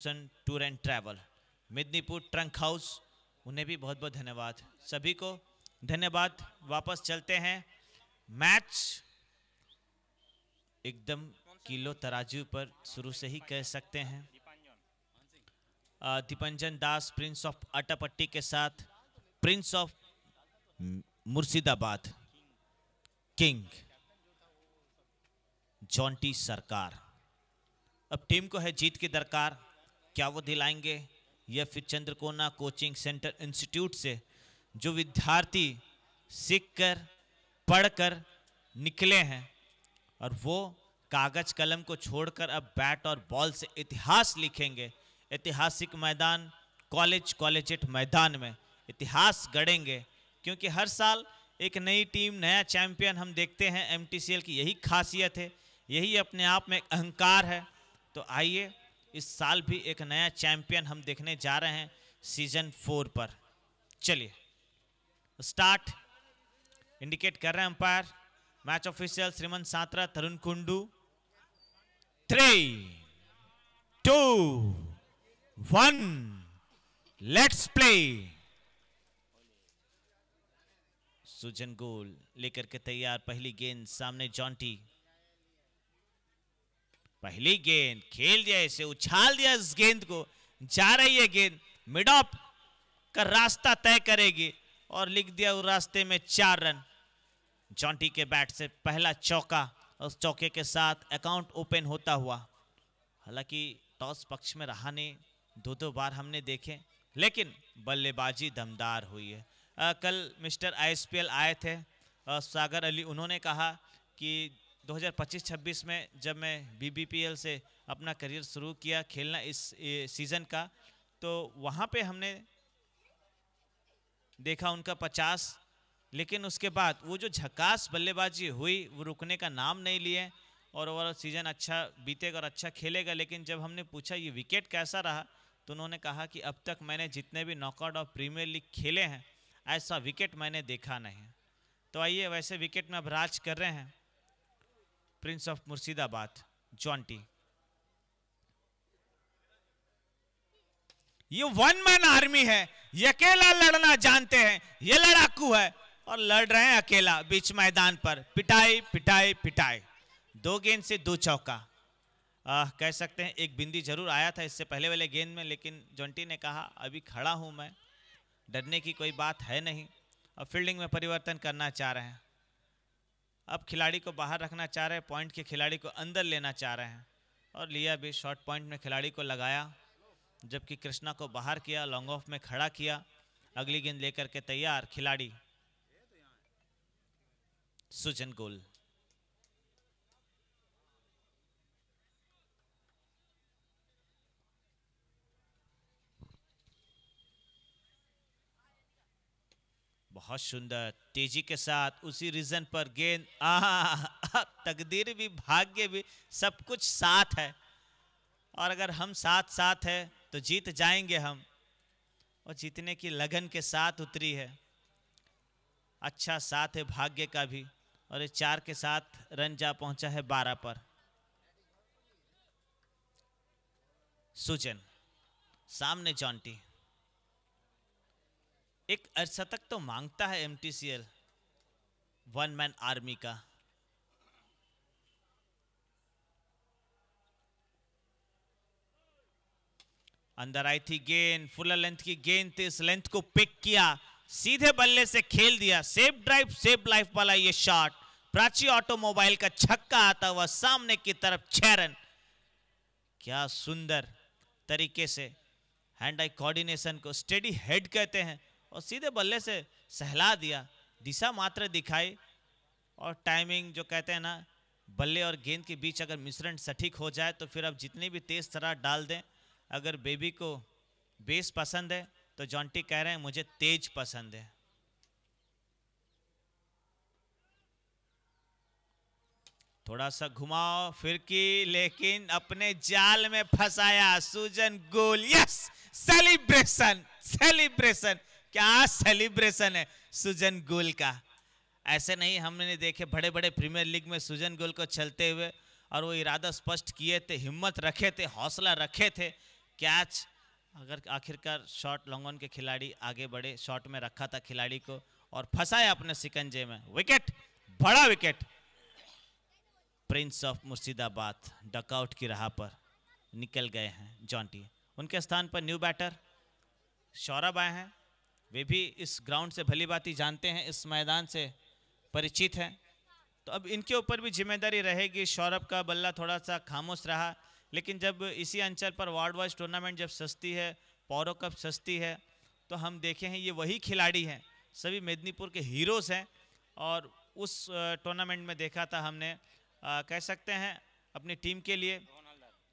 Tour and travel, Midnapore trunk house, उन्हें भी बहुत बहुत धन्यवाद। सभी को धन्यवाद। वापस चलते हैं। मैच एकदम किलो तराजू पर शुरू से ही कह सकते हैं। दीपंजन दास प्रिंस ऑफ अटापट्टी के साथ Prince of Murshidabad king Jonty सरकार। अब टीम को है जीत की दरकार। क्या वो दिलाएंगे या फिर चंद्रकोना कोचिंग सेंटर इंस्टीट्यूट से जो विद्यार्थी सीखकर पढ़कर निकले हैं और वो कागज कलम को छोड़कर अब बैट और बॉल से इतिहास लिखेंगे। ऐतिहासिक मैदान कॉलेजिएट मैदान में इतिहास गढ़ेंगे, क्योंकि हर साल एक नई टीम नया चैंपियन हम देखते हैं। एमटीसीएल की यही खासियत है, यही अपने आप में एक अहंकार है। तो आइए इस साल भी एक नया चैंपियन हम देखने जा रहे हैं सीजन 4 पर। चलिए स्टार्ट इंडिकेट कर रहे हैं umpire. Match official Shrimant Satra, Tarun Kundu. 3, 2, 1 let's play. Sujan goal लेकर के तैयार। पहली गेंद सामने जॉन्टी। पहली गेंद खेल दिया, इसे उछाल दिया इस गेंद को। जा रही है गेंद, मिड ऑफ का रास्ता तय करेगी और लिख दिया उस रास्ते में 4 रन। जॉन्टी के बैट से पहला चौका, उस चौके के साथ अकाउंट ओपन होता हुआ। हालांकि टॉस पक्ष में रहा नहीं, 2-2 बार हमने देखे, लेकिन बल्लेबाजी दमदार हुई है। कल मिस्टर आईएसपीएल आए थे सागर अली, उन्होंने कहा कि 2025-26 में जब मैं बीबीपीएल से अपना करियर शुरू किया खेलना इस सीज़न का, तो वहाँ पे हमने देखा उनका 50, लेकिन उसके बाद वो जो झकास बल्लेबाजी हुई वो रुकने का नाम नहीं लिए और ओवरऑल सीज़न अच्छा बीतेगा और अच्छा खेलेगा। लेकिन जब हमने पूछा ये विकेट कैसा रहा, तो उन्होंने कहा कि अब तक मैंने जितने भी नॉकआउट ऑफ प्रीमियर लीग खेले हैं ऐसा विकेट मैंने देखा नहीं। तो आइए वैसे विकेट में अब राज कर रहे हैं प्रिंस ऑफ मुर्शिदाबाद जॉन्टी। ये वन मैन आर्मी है, ये अकेला लड़ना जानते हैं, ये लड़ाकू है और लड़ रहे हैं अकेला बीच मैदान पर। पिटाई पिटाई पिटाई, 2 गेंद से 2 चौका। कह सकते हैं एक बिंदी जरूर आया था इससे पहले वाले गेंद में, लेकिन जॉन्टी ने कहा अभी खड़ा हूं मैं, डरने की कोई बात है नहीं। अब फील्डिंग में परिवर्तन करना चाह रहे हैं। अब खिलाड़ी को बाहर रखना चाह रहे हैं, पॉइंट के खिलाड़ी को अंदर लेना चाह रहे हैं और लिया भी। शॉर्ट पॉइंट में खिलाड़ी को लगाया, जबकि कृष्णा को बाहर किया, लॉन्ग ऑफ में खड़ा किया। अगली गेंद लेकर के तैयार खिलाड़ी सुजन गोल। बहुत सुंदर तेजी के साथ उसी रीजन पर गेंद। तकदीर भी भाग्य भी सब कुछ साथ है, और अगर हम साथ साथ है तो जीत जाएंगे हम, और जीतने की लगन के साथ उतरी है। अच्छा साथ है भाग्य का भी, और इस 4 के साथ रन जा पहुंचा है 12 पर। सुजन सामने जॉन्टी। एक अर्धशतक तो मांगता है एमटीसीएल वन मैन आर्मी का। अंदर आई थी गेंद, फुल लेंथ की गेंद थी, इस लेंथ को पिक किया, सीधे बल्ले से खेल दिया। सेफ ड्राइव सेफ लाइफ वाला ये शॉट, प्राची ऑटोमोबाइल का छक्का आता हुआ सामने की तरफ 6 रन। क्या सुंदर तरीके से हैंड आई कोऑर्डिनेशन को स्टेडी हेड कहते हैं, और सीधे बल्ले से सहला दिया, दिशा मात्र दिखाई। और टाइमिंग जो कहते हैं ना, बल्ले और गेंद के बीच अगर मिश्रण सटीक हो जाए तो फिर आप जितनी भी तेज तरह डाल दें। अगर बेबी को बेस पसंद है तो जॉन्टी कह रहे हैं मुझे तेज पसंद है। थोड़ा सा घुमाओ फिरकी, लेकिन अपने जाल में फंसाया सुजन गोल। यस, सेलिब्रेशन सेलिब्रेशन, क्या सेलिब्रेशन है सुजन गोल का। ऐसे नहीं हमने देखे बड़े बड़े प्रीमियर लीग में सुजन गोल को चलते हुए, और वो इरादा स्पष्ट किए थे, हिम्मत रखे थे, हौसला रखे थे कैच, अगर आखिरकार शॉट लॉन्ग ऑन के खिलाड़ी आगे बढ़े, शॉट में रखा था खिलाड़ी को और फंसाया अपने सिकंजे में। विकेट, बड़ा wicket. Prince of Murshidabad dugout की राह पर निकल गए हैं जॉन्टी। उनके स्थान पर न्यू बैटर सौरभ आए हैं। वे भी इस ग्राउंड से भली भांति जानते हैं, इस मैदान से परिचित हैं, तो अब इनके ऊपर भी जिम्मेदारी रहेगी। सौरभ का बल्ला थोड़ा सा खामोश रहा, लेकिन जब इसी अंचल पर वार्ड वाइज टूर्नामेंट जब सस्ती है, पौरो कप सस्ती है, तो हम देखे हैं ये वही खिलाड़ी हैं, सभी मेदिनीपुर के हीरोज़ हैं। और उस टूर्नामेंट में देखा था हमने, कह सकते हैं अपनी टीम के लिए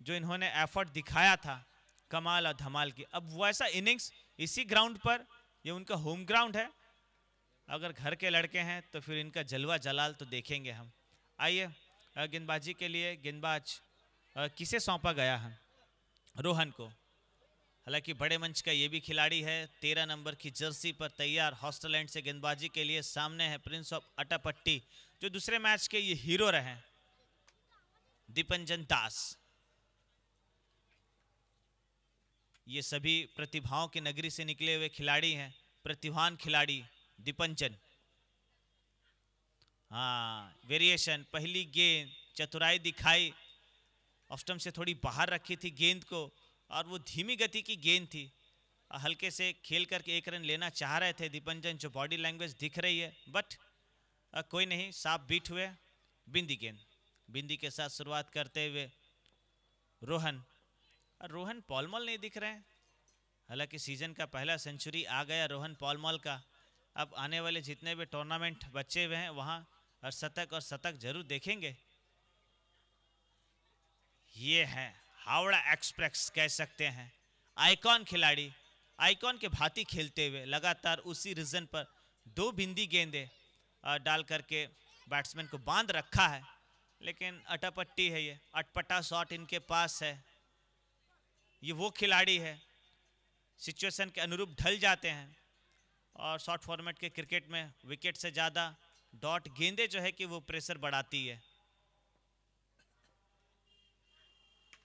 जो इन्होंने एफर्ट दिखाया था, कमाल और धमाल की। अब वैसा इनिंग्स इसी ग्राउंड पर, ये उनका होम ग्राउंड है, अगर घर के लड़के हैं तो फिर इनका जलवा जलाल तो देखेंगे हम। आइए, गेंदबाजी के लिए गेंदबाज किसे सौंपा गया है? रोहन को। हालांकि बड़े मंच का ये भी खिलाड़ी है, 13 नंबर की जर्सी पर तैयार हॉस्टलैंड से गेंदबाजी के लिए। सामने है प्रिंस ऑफ अटापट्टी, जो दूसरे मैच के ये हीरो रहे, दीपंजन दास। ये सभी प्रतिभाओं की नगरी से निकले हुए खिलाड़ी हैं, प्रतिभावान खिलाड़ी दीपंजन। हाँ, वेरिएशन, पहली गेंद चतुराई दिखाई, ऑफ स्टंप से थोड़ी बाहर रखी थी गेंद को, और वो धीमी गति की गेंद थी, हल्के से खेल करके एक रन लेना चाह रहे थे दीपंजन, जो बॉडी लैंग्वेज दिख रही है, बट कोई नहीं, साफ बीट हुए। बिंदी गेंद, बिंदी के साथ शुरुआत करते हुए रोहन। रोहन पॉलमॉल नहीं दिख रहे हैं, हालांकि सीजन का पहला सेंचुरी आ गया रोहन पॉलमॉल का। अब आने वाले जितने भी टूर्नामेंट बचे हुए हैं वहाँ और शतक जरूर देखेंगे। ये है हावड़ा एक्सप्रेस, कह सकते हैं आइकॉन खिलाड़ी, आइकॉन के भांति खेलते हुए लगातार उसी रीजन पर 2 बिंदी गेंदे डाल करके बैट्समैन को बांध रखा है। लेकिन अटापट्टी है, ये अटपटा शॉट इनके पास है। ये वो खिलाड़ी है सिचुएशन के अनुरूप ढल जाते हैं, और शॉर्ट फॉर्मेट के क्रिकेट में विकेट से ज़्यादा डॉट गेंदे जो है कि वो प्रेशर बढ़ाती है।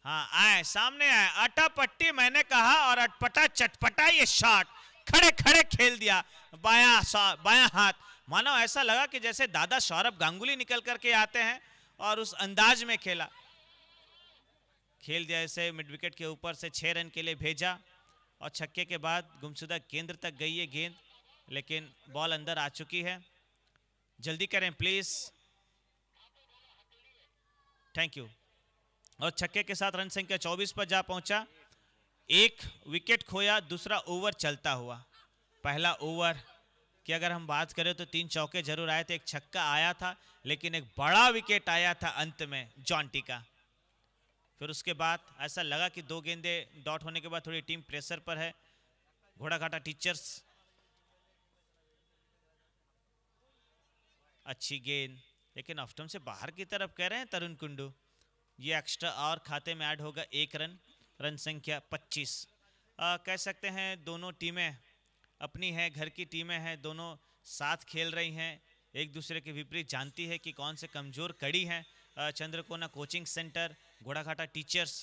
हाँ, आए सामने आए अटापट्टी, मैंने कहा, और अटपटा चटपटा ये शॉट खड़े खड़े खेल दिया, बायां हाथ, मानो ऐसा लगा कि जैसे दादा सौरभ गांगुली निकल करके आते हैं, और उस अंदाज में खेल दिया। ऐसे मिड विकेट के ऊपर से 6 रन के लिए भेजा, और छक्के के बाद गुमशुदा केंद्र तक गई है गेंद, लेकिन बॉल अंदर आ चुकी है। जल्दी करें प्लीज, थैंक यू। और छक्के के साथ रन संख्या 24 पर जा पहुंचा। 1 विकेट खोया, दूसरा ओवर चलता हुआ। पहला ओवर की अगर हम बात करें तो 3 चौके जरूर आए थे, एक छक्का आया था, लेकिन एक बड़ा विकेट आया था अंत में जॉन्टी का। फिर उसके बाद ऐसा लगा कि 2 गेंदे डॉट होने के बाद थोड़ी टीम प्रेशर पर है। घोड़ाघाटा टीचर्स, अच्छी गेंद, लेकिन ऑफ स्टंप से बाहर की तरफ कह रहे हैं तरुण कुंडू। ये एक्स्ट्रा और खाते में ऐड होगा 1 रन, रन संख्या 25। कह सकते हैं दोनों टीमें अपनी हैं, घर की टीमें हैं, दोनों साथ खेल रही हैं, एक दूसरे के विपरीत जानती है कि कौन से कमज़ोर कड़ी हैं। चंद्रकोना कोचिंग सेंटर, घोड़ाघाटा टीचर्स।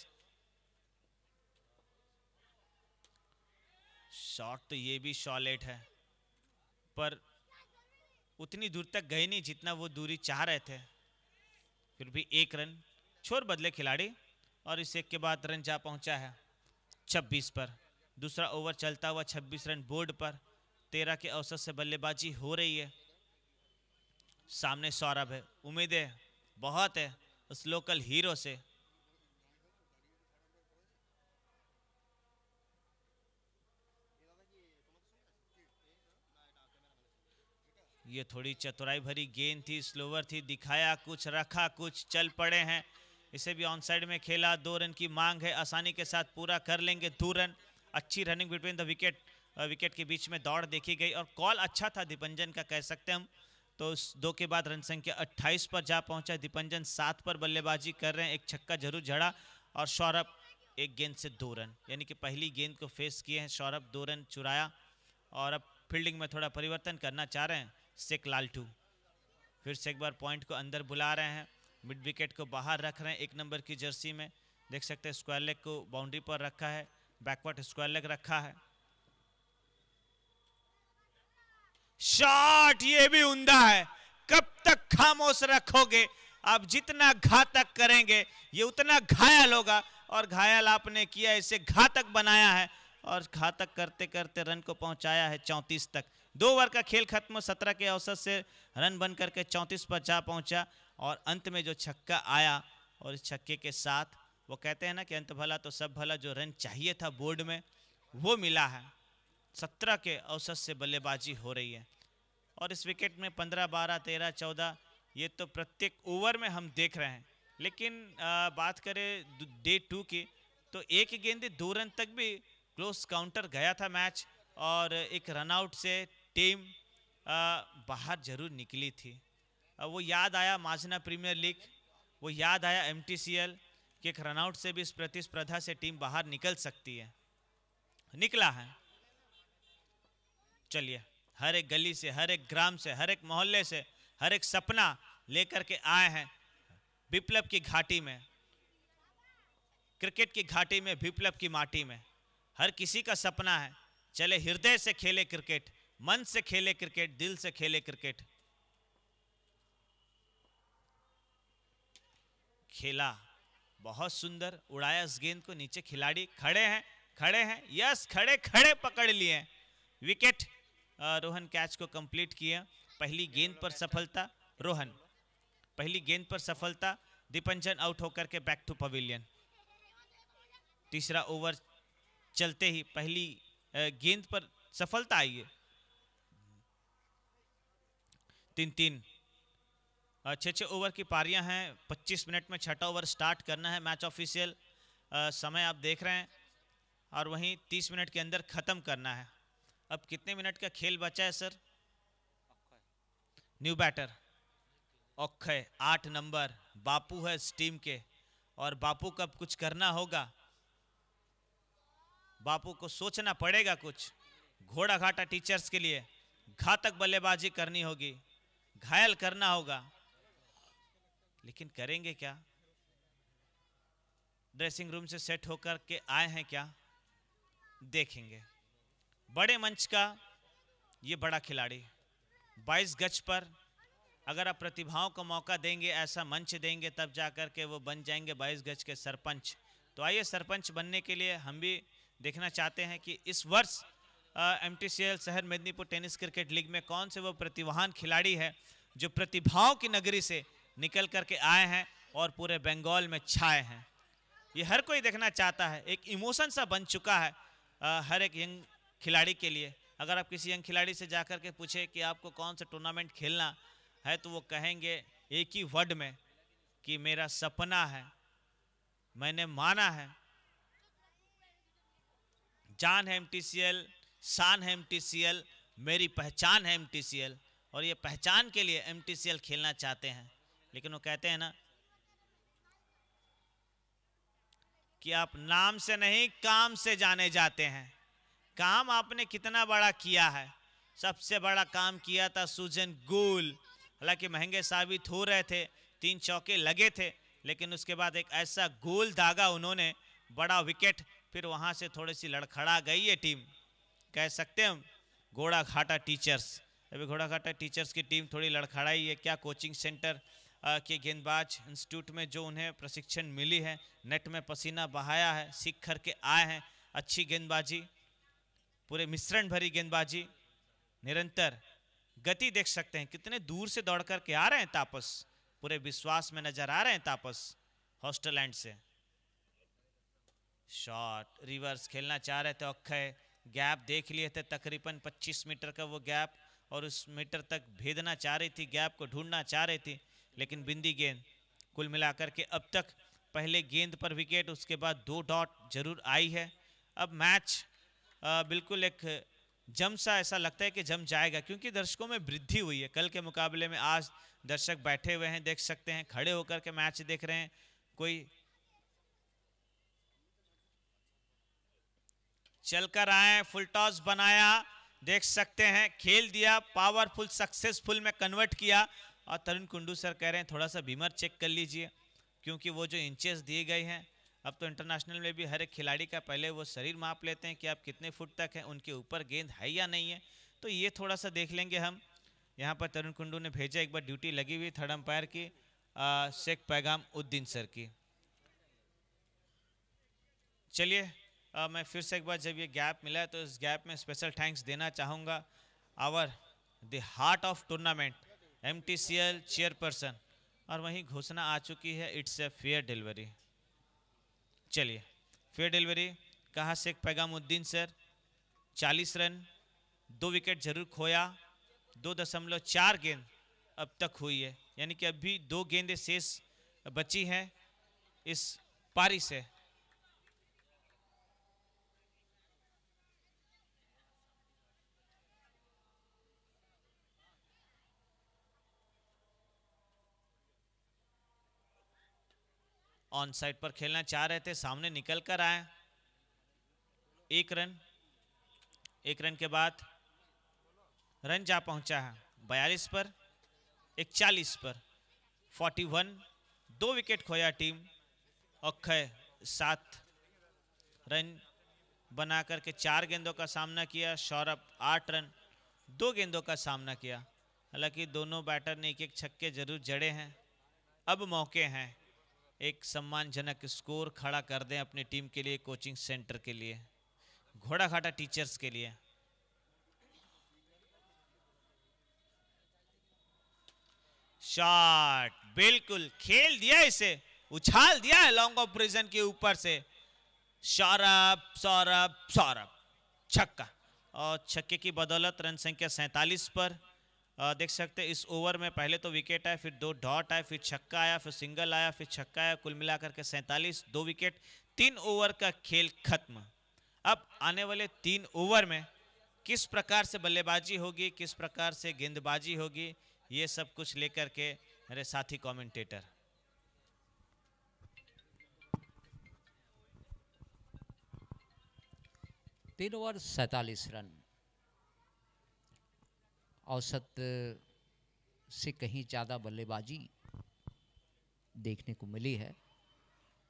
शॉट तो ये भी शॉलेट है, पर उतनी दूर तक गए नहीं जितना वो दूरी चाह रहे थे। फिर भी 1 रन, छोर बदले खिलाड़ी, और इस एक के बाद रन जा पहुंचा है 26 पर। दूसरा ओवर चलता हुआ 26 रन बोर्ड पर, 13 के औसत से बल्लेबाजी हो रही है। सामने सौरभ है, उम्मीदें बहुत है उस लोकल हीरो से। ये थोड़ी चतुराई भरी गेंद थी, स्लोवर थी, दिखाया कुछ, रखा कुछ, चल पड़े हैं। इसे भी ऑन साइड में खेला, 2 रन की मांग है, आसानी के साथ पूरा कर लेंगे 2 रन। अच्छी running between the wicket, wicket के बीच में दौड़ देखी गई, और कॉल अच्छा था दीपंजन का, कह सकते हैं हम। तो उस 2 के बाद रन संख्या 28 पर जा पहुंचा। दीपंजन 7 पर बल्लेबाजी कर रहे हैं, एक छक्का जरूर जड़ा, और सौरभ 1 गेंद से 2 रन, यानी कि पहली गेंद को फेस किए हैं सौरभ, 2 रन चुराया। और अब फील्डिंग में थोड़ा परिवर्तन करना चाह रहे हैं शेख लालटू, फिर से एक बार पॉइंट को अंदर बुला रहे हैं, मिड विकेट को बाहर रख रहे हैं। 1 नंबर की जर्सी में देख सकते हैं स्क्वायर लेग को बाउंड्री पर रखा है, बैकवर्ड स्क्वायर लेग रखा है, शॉट, ये भी उम्दा है। कब तक खामोश रखोगे? आप जितना घातक करेंगे ये उतना घायल होगा, और घायल आपने किया, इसे घातक बनाया है, और घातक करते करते रन को पहुंचाया है 34 तक। 2 ओवर का खेल खत्म, 17 के औसत से रन बन करके 34 पर जा पहुंचा, और अंत में जो छक्का आया, और इस छक्के के साथ वो कहते हैं ना कि अंत भला तो सब भला, जो रन चाहिए था बोर्ड में वो मिला है। 17 के औसत से बल्लेबाजी हो रही है, और इस विकेट में 15, 12, 13, 14 ये तो प्रत्येक ओवर में हम देख रहे हैं। लेकिन बात करें डे 2 की, तो एक गेंद 2 रन तक भी क्लोज काउंटर गया था मैच, और एक रनआउट से टीम बाहर जरूर निकली थी। वो याद आया माजना प्रीमियर लीग, वो याद आया MTCL कि एक रनआउट से भी इस प्रतिस्पर्धा से टीम बाहर निकल सकती है। निकला है। चलिए, हर एक गली से, हर एक ग्राम से, हर एक मोहल्ले से, हर एक सपना लेकर के आए हैं विप्लव की घाटी में, क्रिकेट की घाटी में, विप्लव की माटी में। हर किसी का सपना है चले हृदय से खेले क्रिकेट, मन से खेले क्रिकेट, दिल से खेले क्रिकेट। खेला बहुत सुंदर, उड़ाया इस गेंद को नीचे, खिलाड़ी खड़े हैं, यस, खड़े पकड़ लिए। विकेट, रोहन कैच को कंप्लीट किया। पहली गेंद पर सफलता रोहन, पहली गेंद पर सफलता, दीपंजन आउट होकर के बैक टू पवेलियन। तीसरा ओवर चलते ही पहली गेंद पर सफलता आई है। 3-3, 6 ओवर की पारियां हैं, 25 मिनट में 6ठा ओवर स्टार्ट करना है। मैच ऑफिशियल समय आप देख रहे हैं, और वहीं 30 मिनट के अंदर खत्म करना है। अब कितने मिनट का खेल बचा है sir? New batter Akshay, 8 number, Bapu है इस टीम के, और बापू को अब कुछ करना होगा, बापू को सोचना पड़ेगा कुछ। घोड़ा घाटा टीचर्स के लिए घातक बल्लेबाजी करनी होगी, घायल करना होगा, लेकिन करेंगे क्या? ड्रेसिंग रूम से सेट होकर के आए हैं क्या? देखेंगे। बड़े मंच का ये बड़ा खिलाड़ी, 22 गज पर अगर आप प्रतिभाओं को मौका देंगे, ऐसा मंच देंगे, तब जाकर के वो बन जाएंगे 22 गज के सरपंच। तो आइए, सरपंच बनने के लिए हम भी देखना चाहते हैं कि इस वर्ष MTCL शहर मेदिनीपुर टेनिस क्रिकेट लीग में कौन से वो प्रतिभावान खिलाड़ी है जो प्रतिभाओं की नगरी से निकल करके आए हैं और पूरे बंगाल में छाए हैं। ये हर कोई देखना चाहता है, एक इमोशन सा बन चुका है हर एक यंग खिलाड़ी के लिए। अगर आप किसी यंग खिलाड़ी से जाकर के पूछे कि आपको कौन सा टूर्नामेंट खेलना है, तो वो कहेंगे एक ही वर्ड में कि मेरा सपना है, मैंने माना है, जान है MTCL, शान है MTCL, मेरी पहचान है MTCL, और ये पहचान के लिए MTCL खेलना चाहते हैं। लेकिन वो कहते हैं ना कि आप नाम से नहीं काम से जाने जाते हैं। काम आपने कितना बड़ा किया है? सबसे बड़ा काम किया था सुजन गोल, हालांकि महंगे साबित हो रहे थे, 3 चौके लगे थे, लेकिन उसके बाद एक ऐसा गोल दागा उन्होंने, बड़ा विकेट, फिर वहां से थोड़ी सी लड़खड़ा गई ये टीम। कह सकते हैं हम घोड़ा घाटा टीचर्स, अभी घोड़ा घाटा टीचर्स की टीम थोड़ी लड़खड़ाई है। क्या कोचिंग सेंटर के गेंदबाज इंस्टीट्यूट में जो उन्हें प्रशिक्षण मिली है, नेट में पसीना बहाया है, सीख कर के आए हैं, अच्छी गेंदबाजी, पूरे मिश्रण भरी गेंदबाजी, निरंतर गति देख सकते हैं, कितने दूर से दौड़ करके आ रहे हैं तापस, पूरे विश्वास में नजर आ रहे हैं तापस हॉस्टल एंड से। शॉट, रिवर्स खेलना चाह रहे थे अक्षय, गैप देख लिए थे, तकरीबन 25 मीटर का वो गैप, और उस मीटर तक भेदना चाह रही थी, गैप को ढूंढना चाह रही थी, लेकिन बिंदी गेंद। कुल मिलाकर के अब तक पहले गेंद पर विकेट, उसके बाद 2 डॉट जरूर आई है। अब मैच बिल्कुल एक जम सा ऐसा लगता है कि जम जाएगा, क्योंकि दर्शकों में वृद्धि हुई है। कल के मुकाबले में आज दर्शक बैठे हुए हैं, देख सकते हैं, खड़े होकर के मैच देख रहे हैं। कोई चलकर आए, फुल टॉस बनाया, देख सकते हैं, खेल दिया, पावरफुल सक्सेसफुल में कन्वर्ट किया। और तरुण कुंडू सर कह रहे हैं थोड़ा सा बीमर चेक कर लीजिए, क्योंकि वो जो इंचेस दिए गए हैं अब तो इंटरनेशनल में भी हर एक खिलाड़ी का पहले वो शरीर माप लेते हैं कि आप कितने फुट तक हैं, उनके ऊपर गेंद है या नहीं है। तो ये थोड़ा सा देख लेंगे हम। यहाँ पर तरुण कुंडू ने भेजा, एक बार ड्यूटी लगी हुई थर्ड अंपायर की शेख पैगाम उद्दीन सर की। चलिए मैं फिर से एक बार, जब ये गैप मिला है तो इस गैप में स्पेशल थैंक्स देना चाहूँगा over the heart of tournament MTCL chairperson, और वहीं घोषणा आ चुकी है, इट्स ए फेयर डिलीवरी। चलिए फेयर डिलीवरी कहा Sheikh Paigamuddin sir, 40 run, 2 wicket जरूर खोया, 2.4 गेंद अब तक हुई है, यानी कि अभी 2 गेंदें शेष बची हैं इस पारी से। ऑन साइड पर खेलना चाह रहे थे, सामने निकल कर आए, 1 रन। 1 रन के बाद रन जा पहुंचा है 42 पर, 41 पर, 41, 2 विकेट खोया टीम। अक्षय 7 रन बना करके 4 गेंदों का सामना किया, सौरभ 8 रन 2 गेंदों का सामना किया। हालांकि दोनों बैटर ने एक एक छक्के जरूर जड़े हैं। अब मौके हैं एक सम्मानजनक स्कोर खड़ा कर दें अपनी टीम के लिए, कोचिंग सेंटर के लिए, घोड़ाघाटा टीचर्स के लिए। शॉट बिल्कुल खेल दिया, इसे उछाल दिया है लॉन्ग ऑफ प्रिजन के ऊपर से। सौरभ सौरभ सौरभ छक्का, और छक्के की बदौलत रन संख्या 47 पर। देख सकते हैं इस ओवर में पहले तो विकेट आया, फिर 2 डॉट आए, फिर छक्का आया, फिर सिंगल आया, फिर छक्का आया, कुल मिलाकर के 47, 2 विकेट, 3 ओवर का खेल खत्म। अब आने वाले 3 ओवर में किस प्रकार से बल्लेबाजी होगी, किस प्रकार से गेंदबाजी होगी, ये सब कुछ लेकर के मेरे साथी कमेंटेटर। तीन ओवर 47 रन औसत से कहीं ज़्यादा बल्लेबाजी देखने को मिली है।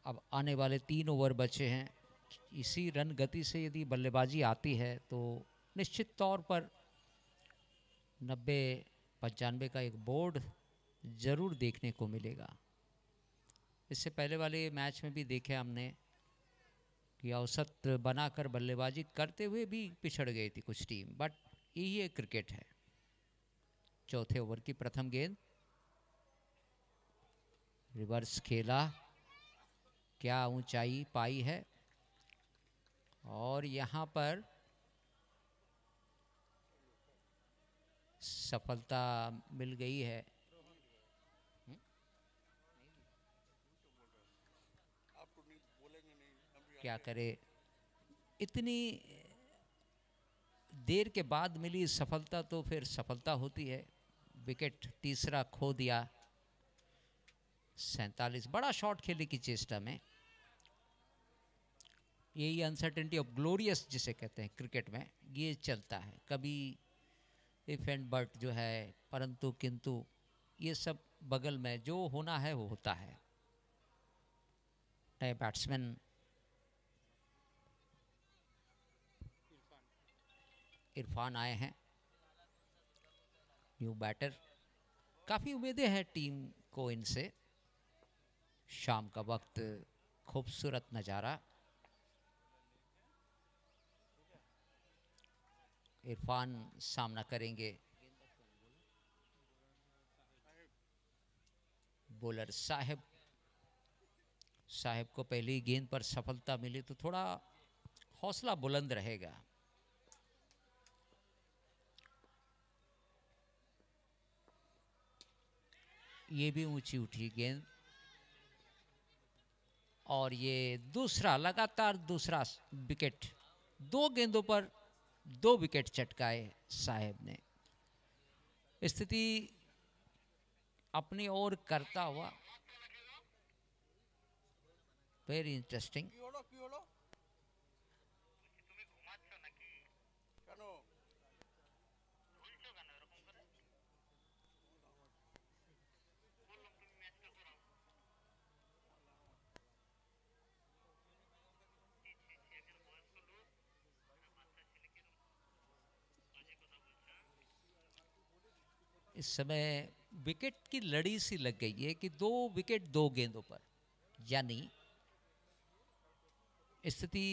अब आने वाले 3 ओवर बचे हैं, इसी रन गति से यदि बल्लेबाजी आती है तो निश्चित तौर पर 90-95 का एक बोर्ड ज़रूर देखने को मिलेगा। इससे पहले वाले मैच में भी देखे हमने कि औसत बनाकर बल्लेबाजी करते हुए भी पिछड़ गई थी कुछ टीम, बट यही एक क्रिकेट है। चौथे ओवर की प्रथम गेंद, रिवर्स खेला, क्या ऊंचाई पाई है, और यहाँ पर सफलता मिल गई है। क्या करे, इतनी देर के बाद मिली सफलता तो फिर सफलता होती है। विकेट तीसरा खो दिया। 47 बड़ा शॉट खेलने की चेष्टा में, यही अनसर्टेनिटी ऑफ ग्लोरियस जिसे कहते हैं क्रिकेट में, ये चलता है। कभी इफ एंड बट जो है, परंतु किंतु, ये सब बगल में जो होना है वो होता है। नए बैट्समैन इरफान आए हैं, न्यू बैटर। काफ़ी उम्मीदें हैं टीम को इनसे। शाम का वक्त, खूबसूरत नज़ारा। इरफान सामना करेंगे बॉलर साहिब। साहिब को पहली गेंद पर सफलता मिली तो थोड़ा हौसला बुलंद रहेगा। ये भी ऊंची उठी गेंद, और ये दूसरा, लगातार दूसरा विकेट। 2 गेंदों पर 2 विकेट चटकाए साहिब ने। स्थिति अपनी ओर करता हुआ वेरी इंटरेस्टिंग। इस समय विकेट की लड़ी सी लग गई है कि 2 विकेट 2 गेंदों पर, यानी स्थिति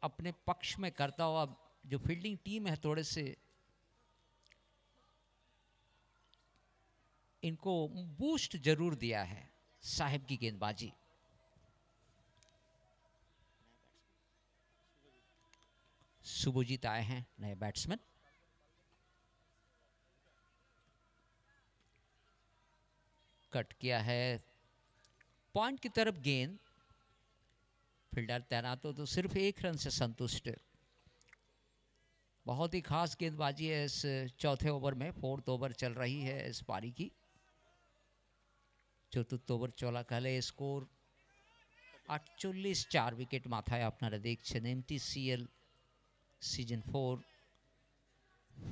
अपने पक्ष में करता हुआ जो फील्डिंग टीम है थोड़े से इनको बूस्ट जरूर दिया है साहिब की गेंदबाजी। शुभजीत आए हैं नए बैट्समैन। कट किया है पॉइंट की तरफ गेंद, फील्डर तैनात हो तो सिर्फ 1 रन से संतुष्ट। बहुत ही खास गेंदबाजी है इस चौथे ओवर में। 4th ओवर चल रही है इस पारी की। चतुर्थ ओवर চলাকালে স্কোর 48। 4 উইকেট মাথায় আপনারা দেখছেন। MTCL সিজন 4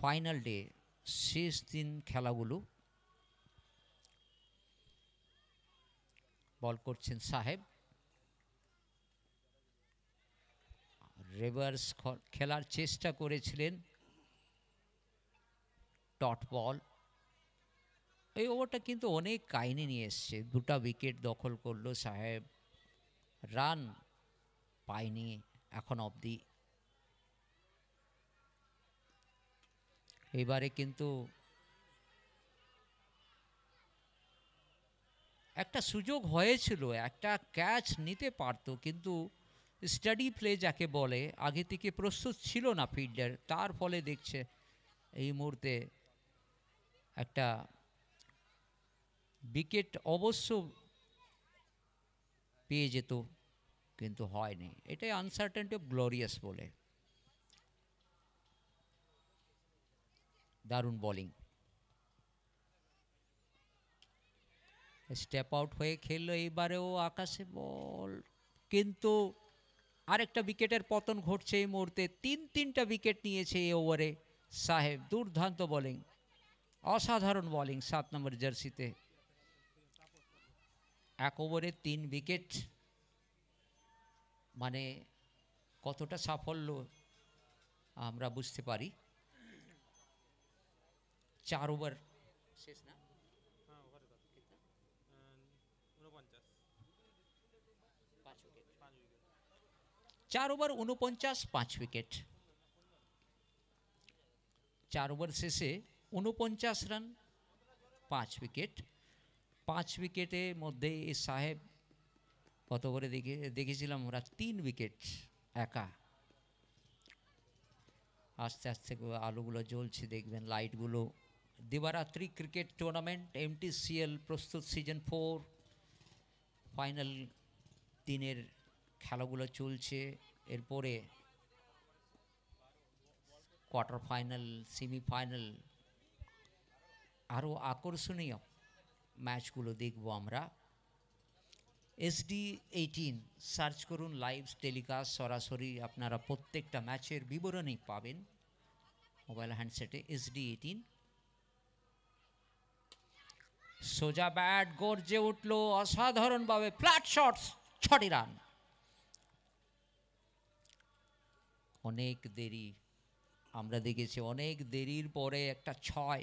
ফাইনাল ডে, শেষ দিন খেলাগুলো। বল করছেন সাহেব, রিভার্স খেলার চেষ্টা করেছিলেন, ডট বল। এই ওভারটা কিন্তু অনেক কাহিনী নিয়ে এসছে। 2টা উইকেট দখল করলো সাহেব, রান পায়নি এখন অবধি। এবারে কিন্তু একটা সুযোগ হয়েছিল, একটা ক্যাচ নিতে পারতো, কিন্তু স্টাডি প্লে যাকে বলে আগে থেকে প্রস্তুত ছিল না ফিল্ডার, তার ফলে দেখছে এই মুহূর্তে একটা উইকেট অবশ্য পেয়ে যেত কিন্তু হয়নি। এটাই আনসার্টেনটি অফ গ্লোরিয়াস বলে। দারুণ বোলিং, স্টেপ আউট হয়ে খেললো। এইবারেও আকাশে বল, কিন্তু আরেকটা উইকেটের পতন ঘটছে এই মুহূর্তে। 3টা উইকেট নিয়েছে এই ওভারে সাহেব। দুর্দান্ত বোলিং, অসাধারণ বোলিং 7 নম্বর জার্সিতে। 1 ওভারে 3 উইকেট মানে কতটা সাফল্য আমরা বুঝতে পারি। 4 ওভার শেষ না, 4 ওভার 49, 5 উইকেট। 4 ওভার শেষে 49 রান, 5 উইকেট। 5 উইকেটের মধ্যে এই সাহেব কত ওভারে দেখেছিলাম আমরা 3 উইকেট একা। আস্তে আস্তে আলোগুলো জ্বলছে, দেখবেন লাইটগুলো। দিবারাত্রি ক্রিকেট টুর্নামেন্ট MTCL প্রস্তুত সিজন 4 ফাইনাল দিনের খেলাগুলো চলছে। এরপরে কোয়ার্টার ফাইনাল, সেমিফাইনাল, আরও আকর্ষণীয় ম্যাচগুলো দেখব আমরা। SD18 সার্চ করুন, লাইভ টেলিকাস্ট সরাসরি আপনারা প্রত্যেকটা ম্যাচের বিবরণী পাবেন মোবাইল হ্যান্ডসেটে। SD18 সোজা ব্যাট গর্জে উঠল অসাধারণভাবে, ফ্ল্যাট শটস, 6টি রান। অনেক দেরি আমরা দেখেছি, অনেক দেরির পরে একটা 6।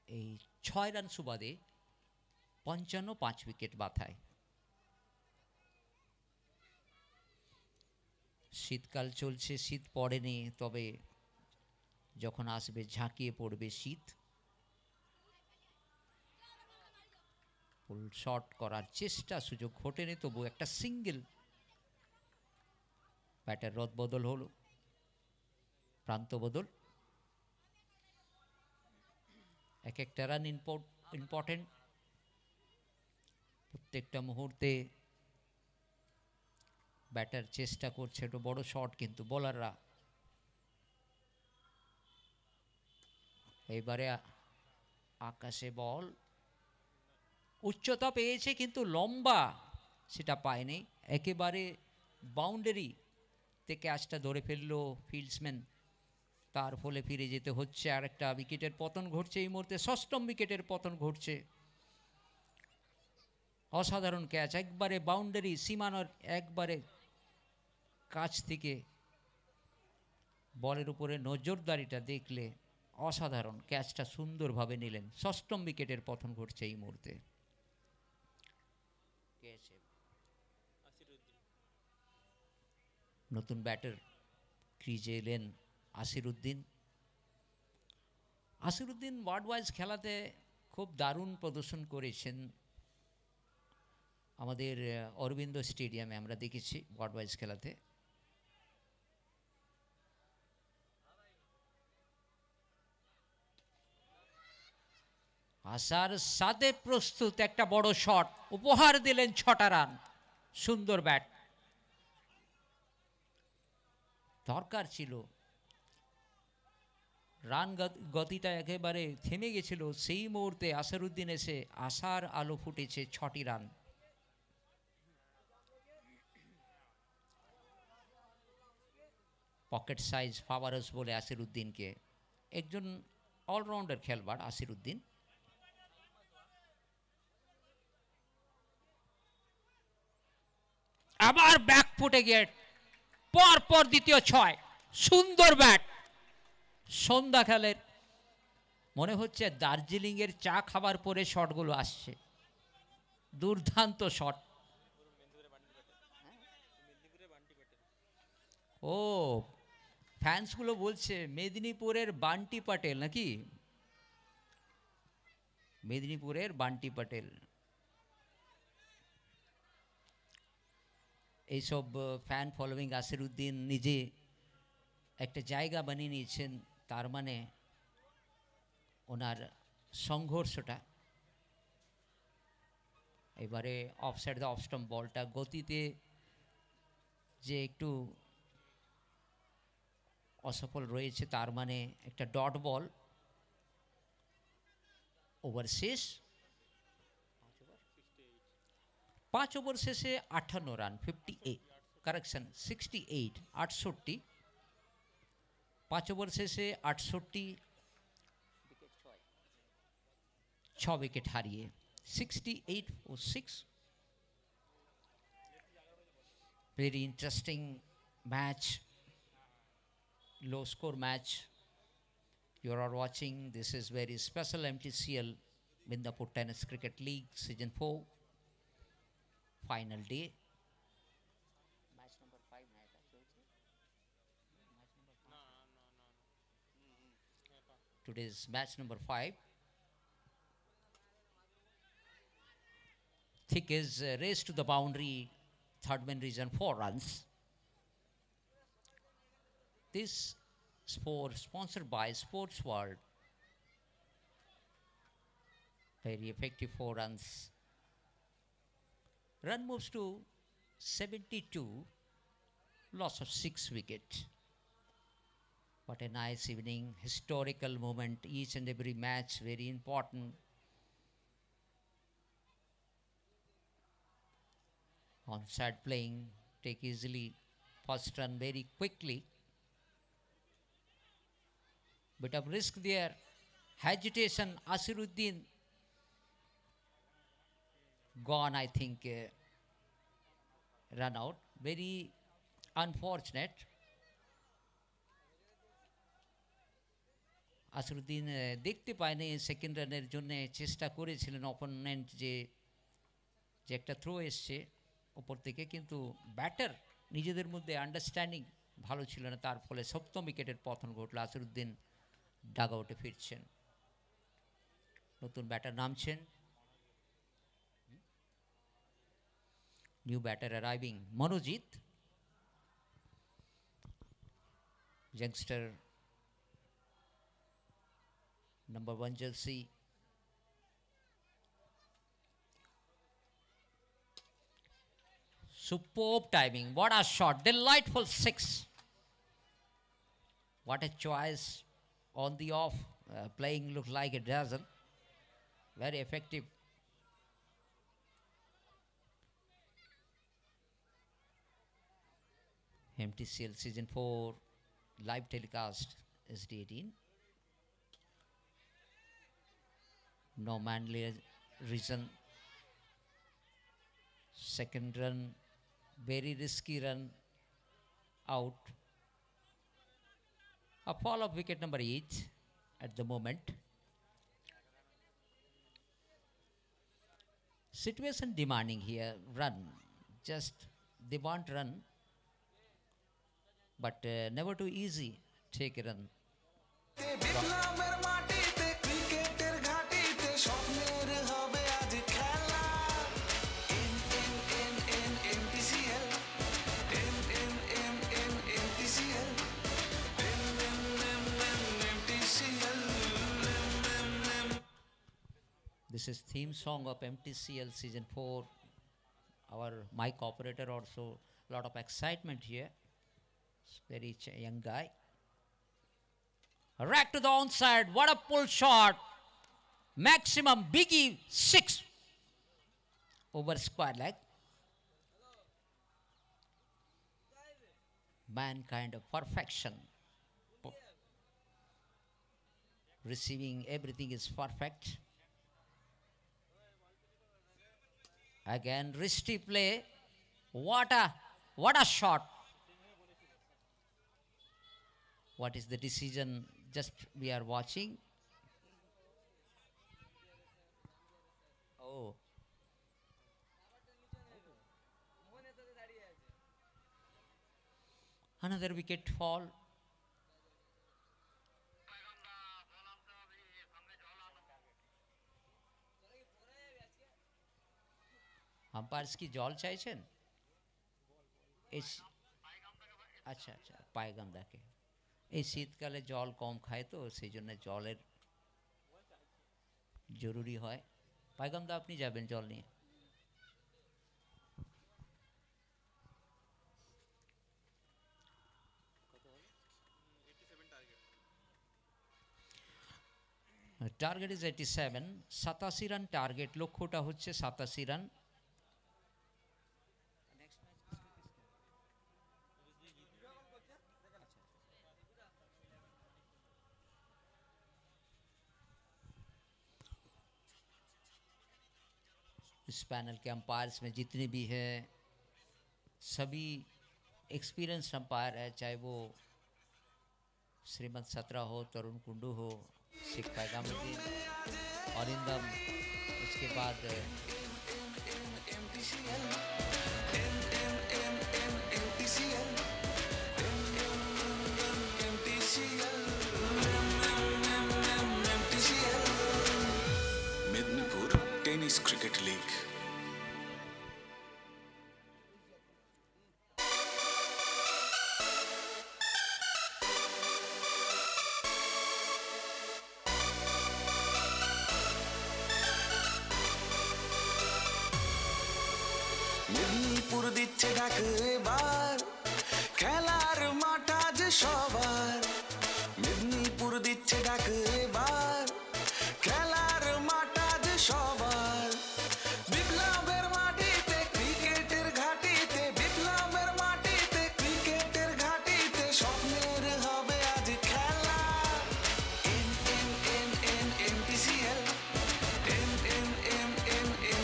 এই 6 রান সুবাদে 55, 5 উইকেট মাথায়। শীতকাল চলছে, শীত পড়েনি, তবে যখন আসবে ঝাঁকিয়ে পড়বে শীত। ফুল শট করার চেষ্টা, সুযোগ ঘটেনি, তবু একটা সিঙ্গেল। ব্যাটার রদ বদল হলো, প্রান্ত বদল। এক একটা রান ইম্পর্টেন্ট। প্রত্যেকটা মুহূর্তে ব্যাটার চেষ্টা করছে একটু বড় শট, কিন্তু বোলাররা এইবারে আকাশে বল, উচ্চতা পেয়েছে কিন্তু লম্বা সেটা পায়নি। একেবারে বাউন্ডারি থেকে ক্যাচটা ধরে ফেললো ফিল্ডসম্যান, তার ফলে ফিরে যেতে হচ্ছে। আর একটা উইকেটের পতন ঘটছে এই মুহূর্তে, 6ম উইকেটের পতন ঘটছে। অসাধারণ ক্যাচ, একবারে বাউন্ডারি সীমানার একবারে কাছ থেকে বলের উপরে নজরদারিটা দেখলে অসাধারণ, ক্যাচটা সুন্দরভাবে নিলেন। ষষ্ঠম উইকেটের পতন ঘটছে এই মুহূর্তে। নতুন ব্যাটার ক্রিজে এলেন আসিরুদ্দিন। আসিরুদ্দিন ওয়ার্ল্ড ওয়াইজ খেলাতে খুব দারুণ প্রদর্শন করেছেন। আমাদের অরবিন্দ স্টেডিয়ামে আমরা দেখেছি ওয়ার্ল্ড ওয়াইজ খেলাতে। আসার সাথে প্রস্তুত একটা বড় শট, উপহার দিলেন 6টা রান। সুন্দর ব্যাট, দরকার ছিল। রান গতিটা একেবারে থেমে গেছিল, সেই মুহূর্তে আসিরুদ্দিন এসে আশার আলো ফুটেছে 6টি রান। পকেট সাইজ পাওয়ারস বলে আসিরুদ্দিনকে, একজন অলরাউন্ডার খেলোয়াড় আসিরুদ্দিন। আবার ব্যাক ফুটে গিয়ে পর দ্বিতীয় 6। সুন্দর ব্যাট। সন্ধ্যা খেলের মনে হচ্ছে দার্জিলিংয়ের চা খাবার পরে শটগুলো আসছে, দুর্দান্ত শট। ও, ফ্যান্সগুলো বলছে মেদিনীপুরের বান্টি পাটেল নাকি? মেদিনীপুরের বান্টি পাটেল। এইসব ফ্যান ফলোয়িং আসিরুদ্দিন নিজে একটা জায়গা বানিয়ে নিয়েছেন, তার মানে ওনার সংঘর্ষটা। এবারে অফসাইড দ্য অফ স্টাম্প বলটা গতিতে যে একটু অসফল রয়েছে, তার মানে একটা ডট বল। ওভার শেষ, 5 ওভার শেষে 58 রান, 58, কারেকশন 68, 68। 5 ওভার শেষে 68, 6 উইকেট হারিয়ে 68 for 6। Very interesting match, low score match you are watching. This is very special MTCL Midnapur Tennis Cricket League Season 4 final day. Match number 5 hai match number 5. Today's match number 5. Thick is race to the boundary, third man region 4 runs. This sport sponsored by Sports World. Very effective 4 runs. Run moves to 72, loss of 6 wickets. What a nice evening, historical moment. Each and every match very important. Onside playing, take easily first run very quickly. Bit of risk there, agitation. Ashiruddin gone, I think, run out. Very unfortunate. Asiruddin দেখতে পায়নি second রানের জন্য চেষ্টা করেছিলেন opponent, যে একটা throw এসছে ওপর থেকে, কিন্তু ব্যাটার নিজেদের মধ্যে আন্ডারস্ট্যান্ডিং ভালো ছিল না, তার ফলে সপ্তম উইকেটের পতন ঘটল। আসিরুদ্দিন ডাগ আউটে ফিরছেন। নতুন ব্যাটার নামছেন, new batter arriving Manojit, youngster number 1 jersey. Superb timing, what a shot, delightful 6. What a choice on the off, playing look like a dozen, very effective. MTCL Season 4 live telecast SD18. No manly reason. Second run, very risky run out. A fall of wicket number 8 at the moment. Situation demanding here, run. Just they want run, but never too easy. Take a run. This is theme song of MTCL season 4. Our mic operator also, lot of excitement here. Very young guy. Rack to the onside. What a pull shot. Maximum biggie 6 over square leg. Man kind of perfection. Receiving everything is perfect. Again, risky play. What a shot. What is the decision? Just we are watching. Oh. Another wicket fall. Umpires কি জল চাইছেন? আচ্ছা আচ্ছা, পায়গাম দেখে এই শীতকালে জল কম খায় তো সেই জন্য জলের জরুরি হয়। পায়গাম দা আপনি যাবেন জল নিয়ে। টার্গেট ইজ 87, 87 রান টার্গেট, লক্ষ্যটা হচ্ছে 87 রান। इस पैनल के अंपायर्स में जितने भी हैं सभी एक्सपीरियंस अंपायर है, चाहे वो श्रीमंत सत्रा हो, तरुण कुंडू हो, शेख पैगामुद्दीन, अरिंदम, उसके बाद Medinipur tennis cricket league. Medinipur দিচ্ছে ডাক এবার, খেলার মাঠ আজ সবার। মেদিনীপুর দিচ্ছে ডাক এবার, খেলার মাঠ আজ সবার। বিপ্লবের মাটিতে ক্রিকেটের ঘাটিতে, বিপ্লবের মাটিতে ক্রিকেটের ঘাটিতে স্বপ্নের হবে আজ খেলা। MTCL,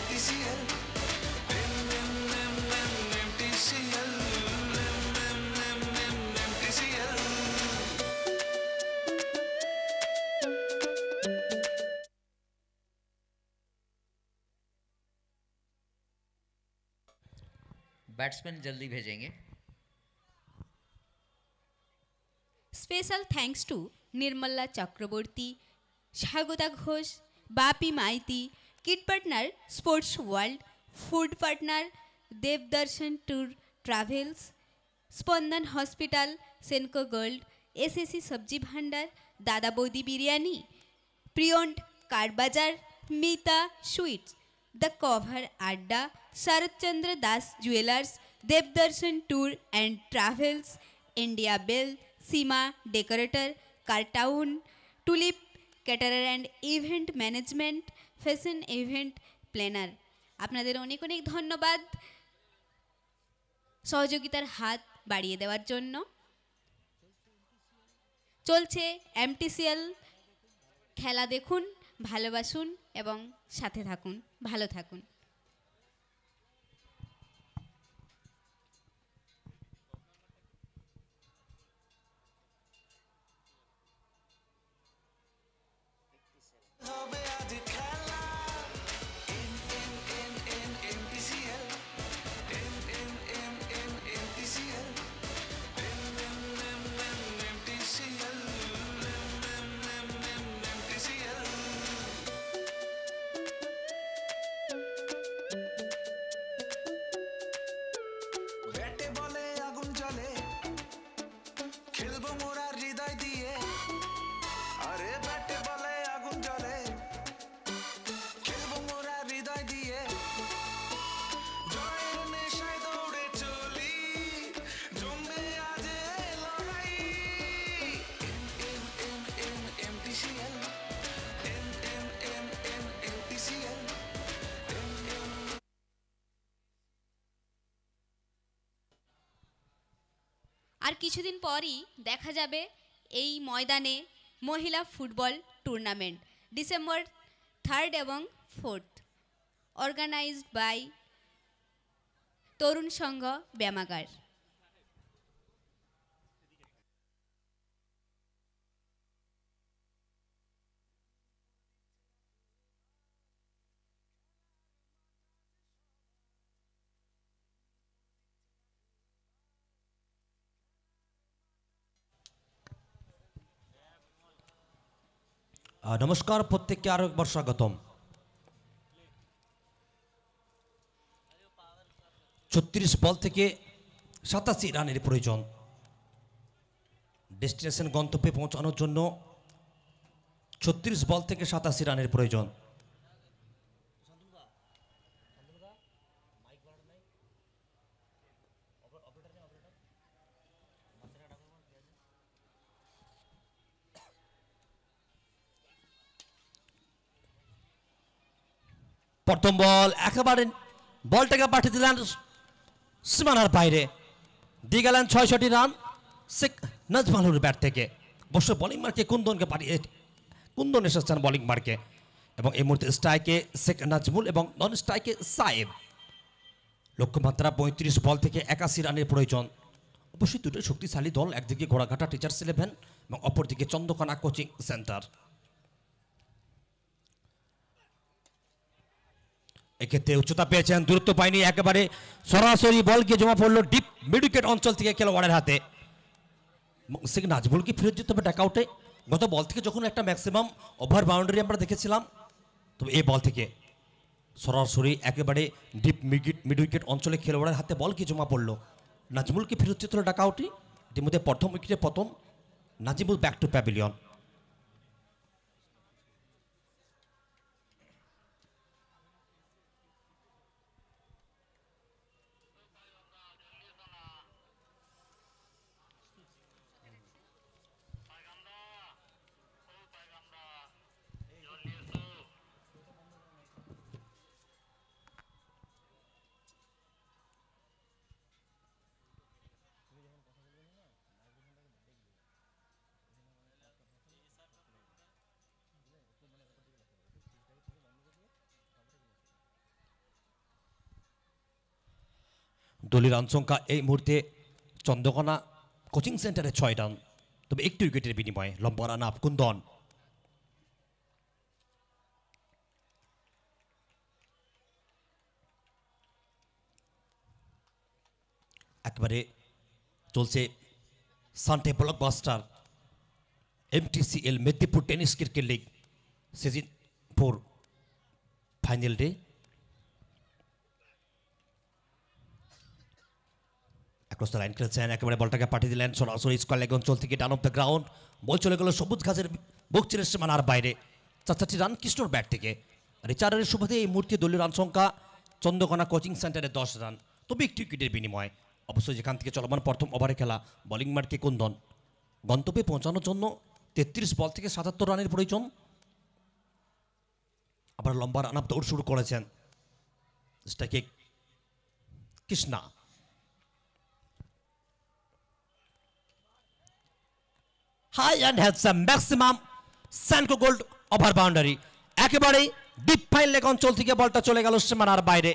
MTCL, बैट्समैन जल्दी भेजेंगे। Special thanks to Nirmala Chakraborty, Swagata Ghosh, Bapi Maity, kit partner sports world, food partner Debdarshan tour travels, Spandan hospital, Senco gold, SSC Sabji Bhandar, Dada Boudi Biryani, Priyant Carbazar, Mita sweets, the cover Adda, Saratchandra Das jewellers, Debdarshan tour and travels, India bell, Seema decorator, car town, tulip caterer and event management, fashion event planner. আপনাদের অনেক অনেক ধন্যবাদ সহযোগিতার হাত বাড়িয়ে দেওয়ার জন্য। চলছে MTCL, খেলা দেখুন, ভালোবাসুন এবং সাথে থাকুন, ভালো থাকুন। ব্যাটে বলে আগুন জ্বলে খেলবো মোরা হৃদয় দিয়ে আরে ব্যাটে বলে আগুন জ্বলে খেলবো মোরা হৃদয় দিয়ে জয়ের নেশায় দৌড়ে চলি জমবে আজ এই লড়াই MTCL MTCL আর কিছুদিন পরই দেখা যাবে এই ময়দানে মহিলা ফুটবল টুর্নামেন্ট ডিসেম্বর 3rd এবং 4th অর্গানাইজড বাই তরুণ সংঘ ব্যায়ামাগার। নমস্কার, প্রত্যেককে আরো একবার স্বাগতম। 36 বল থেকে 87 রানের প্রয়োজন। ডেস্টিনেশন গন্তব্যে পৌঁছানোর জন্য 36 বল থেকে 87 রানের প্রয়োজন। প্রথম বল একেবারে বলটাকে পাঠিয়ে দিলেন সীমানার বাইরে, দিয়ে গেলেন 66 রান শেখ নাজমালুর ব্যাট থেকে। অবশ্য বোলিং মার্কে কুন্দন এসেছেন বোলিং মার্কে, এবং এই মুহূর্তে স্ট্রাইকে শেখ নাজমুল এবং নন স্ট্রাইকে সায়েব। লক্ষ্যমাত্রা 35 বল থেকে 81 রানের প্রয়োজন। অবশ্যই দুটো শক্তিশালী দল, একদিকে ঘোড়াঘাটা টিচার্স 11 এবং অপরদিকে চন্দ্রকোনা কোচিং সেন্টার। এক্ষেত্রে উচ্চতা পেয়েছেন, দূরত্ব পায়নি, একেবারে সরাসরি বল গিয়ে জমা পড়লো ডিপ মিড উইকেট অঞ্চল থেকে খেলোয়াড়ের হাতে। শেখ নাজমুলকে ফেরত যেতে হবে ডাকআউটে। গত বল থেকে যখন একটা ম্যাক্সিমাম ওভার বাউন্ডারি আমরা দেখেছিলাম, তবে এই বল থেকে সরাসরি একেবারে ডিপ মিড উইকেট অঞ্চলে খেলোয়াড়ের হাতে বল গিয়ে জমা পড়লো। নাজমুলকে ফেরত যেতে হলো ডাকআউটে। ইতিমধ্যে প্রথম উইকেটে পতন, নাজিমুল ব্যাক টু প্যাভিলিয়ন। দলীয় রান সংখ্যা এই মুহূর্তে চন্দ্রকোনা কোচিং সেন্টারে 6 রান, তবে একটি উইকেটের বিনিময়ে লম্বা রান আপ কুন্দন। একবারে চলছে Sunday blockbuster MTCL Medinipur tennis cricket league season 4 final day. Cross the line খেলছেন, একেবারে বলটাকে পাঠিয়ে দিলেন সরাসরি স্কোয়ার লেগ অঞ্চল থেকে ডান অফ দ্য গ্রাউন্ড। বল চলে গেল সবুজ ঘাসের বুক চিরে সীমানার বাইরে। 4টি রান কৃষ্ণর ব্যাট থেকে। আর এই 4 রানের সুবাদে এই মুহূর্তে দলীয় রান সংখ্যা চন্দ্রকোনা কোচিং সেন্টারে 10 রান, তবে একটি উইকেটের বিনিময়। অবশ্যই যেখান থেকে চলমান প্রথম ওভারে খেলা বোলিং মার্কে কুন্দন। গন্তব্যে পৌঁছানোর জন্য 33 বল থেকে 77 রানের প্রয়োজন। আবার লম্বা রান আপ দৌড় শুরু করেছেন স্ট্রাইকে Krishna. High and handsome maximum Senco gold over boundary, একেবারে ডিপ ফাইন লেগ অঞ্চল থেকে বলটা চলে গেল সীমানার বাইরে।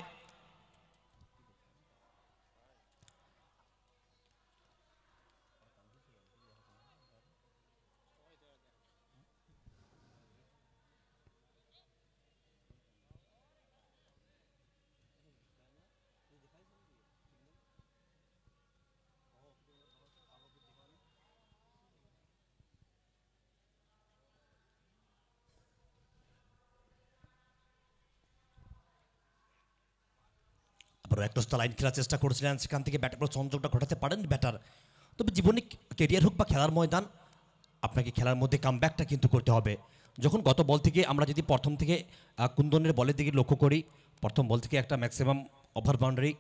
আবারও একটা লাইন খেলার চেষ্টা করেছিলেন, সেখান থেকে ব্যাটের বল সংযোগটা ঘটাতে পারেন ব্যাটার। তবে জীবনে কেরিয়ার হোক বা খেলার ময়দান, আপনাকে খেলার মধ্যে কামব্যাকটা কিন্তু করতে হবে। যখন গত বল থেকে আমরা যদি প্রথম থেকে কুন্দনের বলের দিকে লক্ষ্য করি, প্রথম বল থেকে একটা ম্যাক্সিমাম ওভার বাউন্ডারি,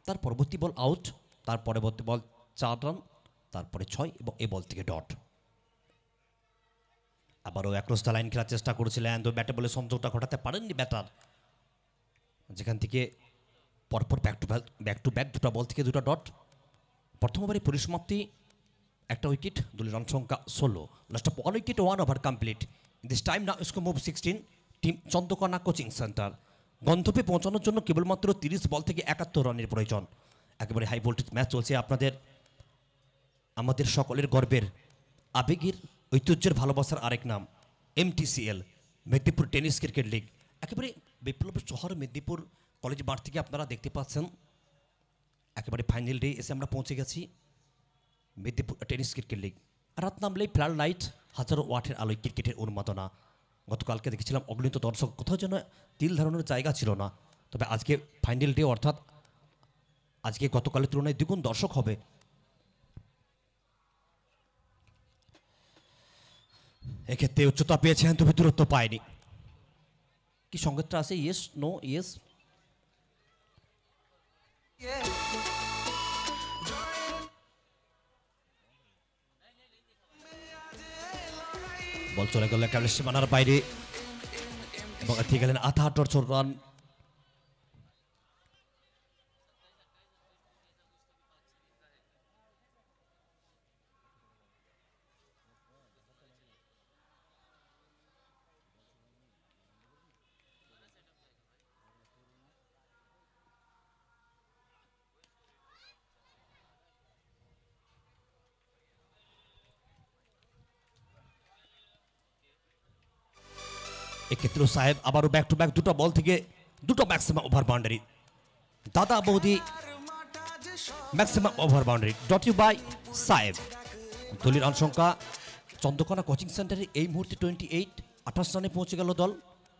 তার পরবর্তী বল আউট, তার পরবর্তী বল 4 রান, তারপরে 6 এবং এই বল থেকে ডট। আবারও অ্যাক্রস দ্য লাইন খেলার চেষ্টা করেছিলেন, তো ব্যাটে বলে সংযোগটা ঘটাতে পারেননি ব্যাটার, যেখান থেকে পরপর ব্যাক টু ব্যাক দুটো বল থেকে দুটো ডট। প্রথম ওভারে পরিসমাপ্তি, একটা উইকেট, দলের রান সংখ্যা 16, last of 1 wicket 1 over complete. This time now score move 16, team Chandrakona coaching centre. গন্তব্যে পৌঁছানোর জন্য কেবলমাত্র 30 বল থেকে 71 রানের প্রয়োজন। একেবারে হাই ভোল্টেজ ম্যাচ চলছে আপনাদের, আমাদের সকলের গর্বের, আবেগের, ঐতিহ্যের, ভালোবাসার আরেক নাম MTCL, Medinipur tennis cricket league. একেবারে বিপ্লব শহর মেদিনীপুর কলেজ মাঠ থেকে আপনারা দেখতে পাচ্ছেন একেবারে ফাইনাল ডে এসে আমরা পৌঁছে গেছি। মেদিনীপুর টেনিস ক্রিকেট লিগ, রাত নামলেই ফ্লাড লাইট, হাজারো ওয়াটের আলোয় ক্রিকেটের উন্মাদনা। গতকালকে দেখেছিলাম অগণিত দর্শক, কোথাও যেন তিল ধারণের জায়গা ছিল না। তবে আজকে ফাইনাল ডে, অর্থাৎ আজকে গতকালের তুলনায় দ্বিগুণ দর্শক হবে। এক্ষেত্রে উচ্চতা পেয়েছেন, তবে দূরত্ব পায়নি। কি সংকেতটা আছে? Yes, no, yes. বল চলে গেল একেবারে সীমানার বাইরে এবং ঠিক গেলেন 78 রান। এক্ষেত্রে সাহেব আবারও ব্যাক টু ব্যাক দুটো বল থেকে দুটো ম্যাক্সিমাম ওভার বাউন্ডারি। দাদা বৌদি ম্যাক্সিমাম ওভার বাউন্ডারি, ডট ইউ বাই সাহেব। দলের রান সংখ্যা চন্দ্রকোনা কোচিং সেন্টারে এই মুহূর্তে 28, 28 রানে পৌঁছে গেল দল,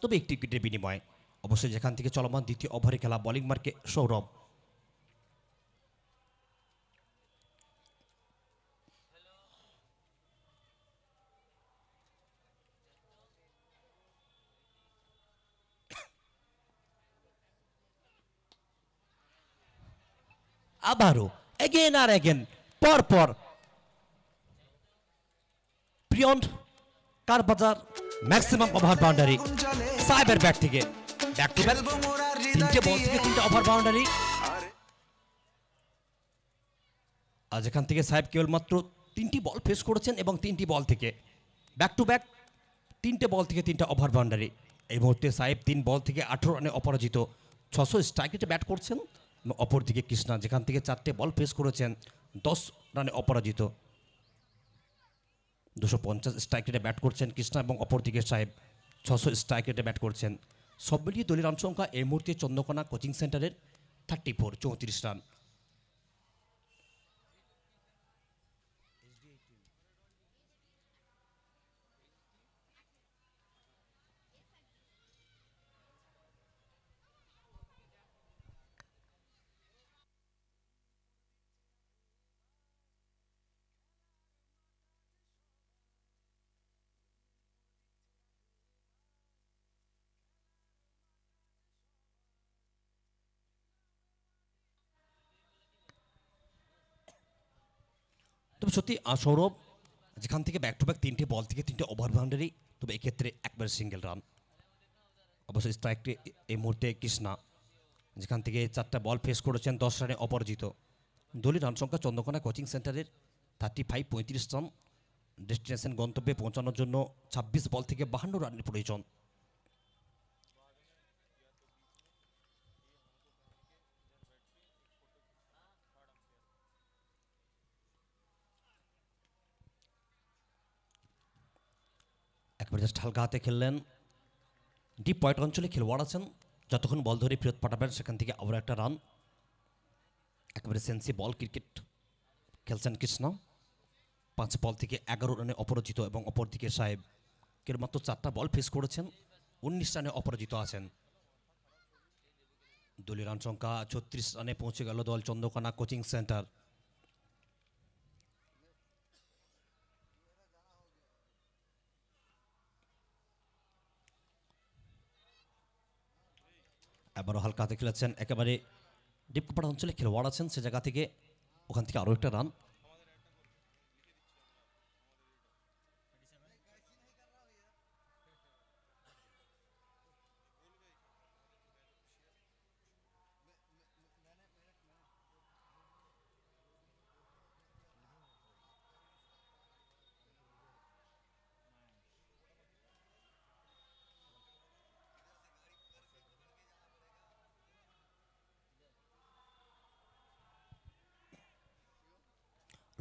তবে একটি উইকেটের বিনিময়ে। অবশ্যই যেখান থেকে চলমান দ্বিতীয় ওভারে খেলা বোলিং মার্কে সৌরভ। আবারও এগেন আর এগেন পরপর প্রিয়ন কারবাজার ম্যাক্সিমাম ওভার বাউন্ডারি সাহেবের ব্যাট থেকে ব্যাক টু ব্যাক, তিনটে বল থেকে তিনটা ওভার বাউন্ডারি। আজ এখান থেকে সাহেব কেবলমাত্র 3টি বল ফেস করেছেন এবং 3টি বল থেকে ব্যাক টু ব্যাক 3টে বল থেকে 3টা ওভার বাউন্ডারি। এই মুহূর্তে সাহেব 3 বল থেকে 18 রানে অপরাজিত, 600 স্ট্রাইক রেটে ব্যাট করছেন। অপরদিকে কৃষ্ণা যেখান থেকে 4টে বল ফেস করেছেন, 10 রানে অপরাজিত, 250 স্ট্রাইক রেটে ব্যাট করছেন কৃষ্ণা, এবং অপরদিকে সাহেব 600 স্ট্রাইক রেটে ব্যাট করছেন। সব মিলিয়ে দলের রান সংখ্যা এই মুহূর্তে চন্দ্রকোনা কোচিং সেন্টারের 34, 34 রান। তবে সত্যি সৌরভ যেখান থেকে ব্যাক টু ব্যাক 3টে বল থেকে 3টে ওভার বাউন্ডারি, তবে এক্ষেত্রে একবারে সিঙ্গেল রান। অবশ্যই স্ট্রাইকটি এই মুহূর্তে কৃষ্ণা যেখান থেকে 4টা বল ফেস করেছেন, 10 রানে অপরাজিত। দলের রান সংখ্যা চন্দ্রকোনা কোচিং সেন্টারের 35, 35 রান। ডেস্টিনেশন গন্তব্যে পৌঁছানোর জন্য 26 বল থেকে 52 রানের প্রয়োজন। একবার জাস্ট হালকা হাতে খেললেন, ডিপ পয়েন্ট অঞ্চলে খেলোয়াড় আছেন, যতক্ষণ বল ধরে ফেরত পাঠাবেন সেখান থেকে আবার একটা রান। একেবারে সেন্সি বল ক্রিকেট খেলছেন কৃষ্ণ, 5 বল থেকে 11 রানে অপরাজিত, এবং অপরদিকে সাহেব কেবলমাত্র 4টা বল ফেস করেছেন, 19 রানে অপরাজিত আছেন। দলীয় রান সংখ্যা 36 রানে পৌঁছে গেল দল চন্দ্রকোনা কোচিং সেন্টার। এবারও হালকা হাতে খেলেছেন, একেবারে ডিপকোপাড়া অঞ্চলে খেলোয়াড় আছেন, সে জায়গা থেকে ওখান থেকে আরও একটা run.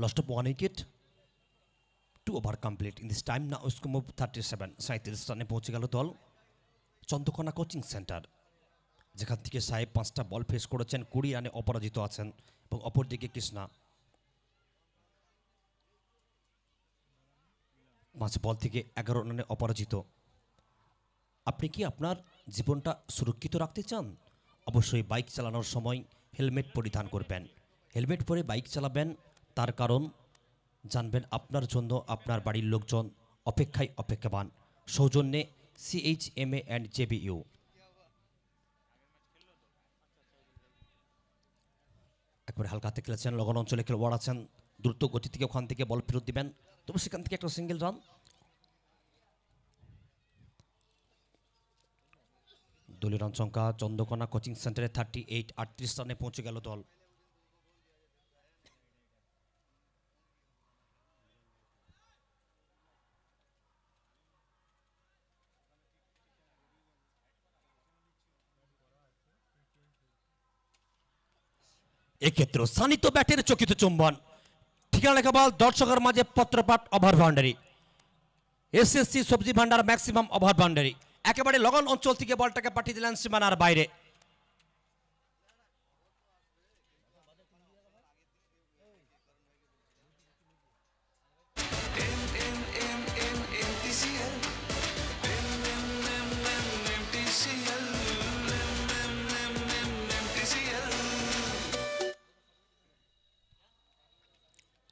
Lost of 1 wicket, 2 over complete. In this time now score move 37, 37 রানে পৌঁছে গেল দল চন্দ্রকোনা কোচিং সেন্টার, যেখান থেকে সাহেব 5টা বল ফেস করেছেন, 20 রানে অপরাজিত আছেন এবং অপরদিকে কৃষ্ণা 5 বল থেকে 11 রানে অপরাজিত। আপনি কি আপনার জীবনটা সুরক্ষিত রাখতে চান? অবশ্যই বাইক চালানোর সময় হেলমেট পরিধান করবেন, হেলমেট পরে বাইক চালাবেন, তার কারণ জানবেন আপনার জন্য আপনার বাড়ির লোকজন অপেক্ষাবান। সৌজন্যে CHMA অ্যান্ড JBU। একবারে হালকা হাতে খেলেছেন, লগন অঞ্চলে খেলোয়াড় আছেন, দ্রুত গতি থেকে ওখান থেকে বল ফেরত দিবেন, তবে সেখান থেকে একটা সিঙ্গেল রান। দলীয় রান সংখ্যা চন্দ্রকোনা কোচিং সেন্টারে 38, 38 রানে পৌঁছে গেল দল। এক্ষেত্রে সানিত ব্যাটের চকিত চুম্বন, ঠিকানা লেখা বল দর্শকের মাঝে পত্রপাঠ ওভার বাউন্ডারি, SSC সবজি ভান্ডার ম্যাক্সিমাম ওভার বাউন্ডারি। একেবারে লগন অঞ্চল থেকে বলটাকে পাঠিয়ে দিলেন সীমানার বাইরে।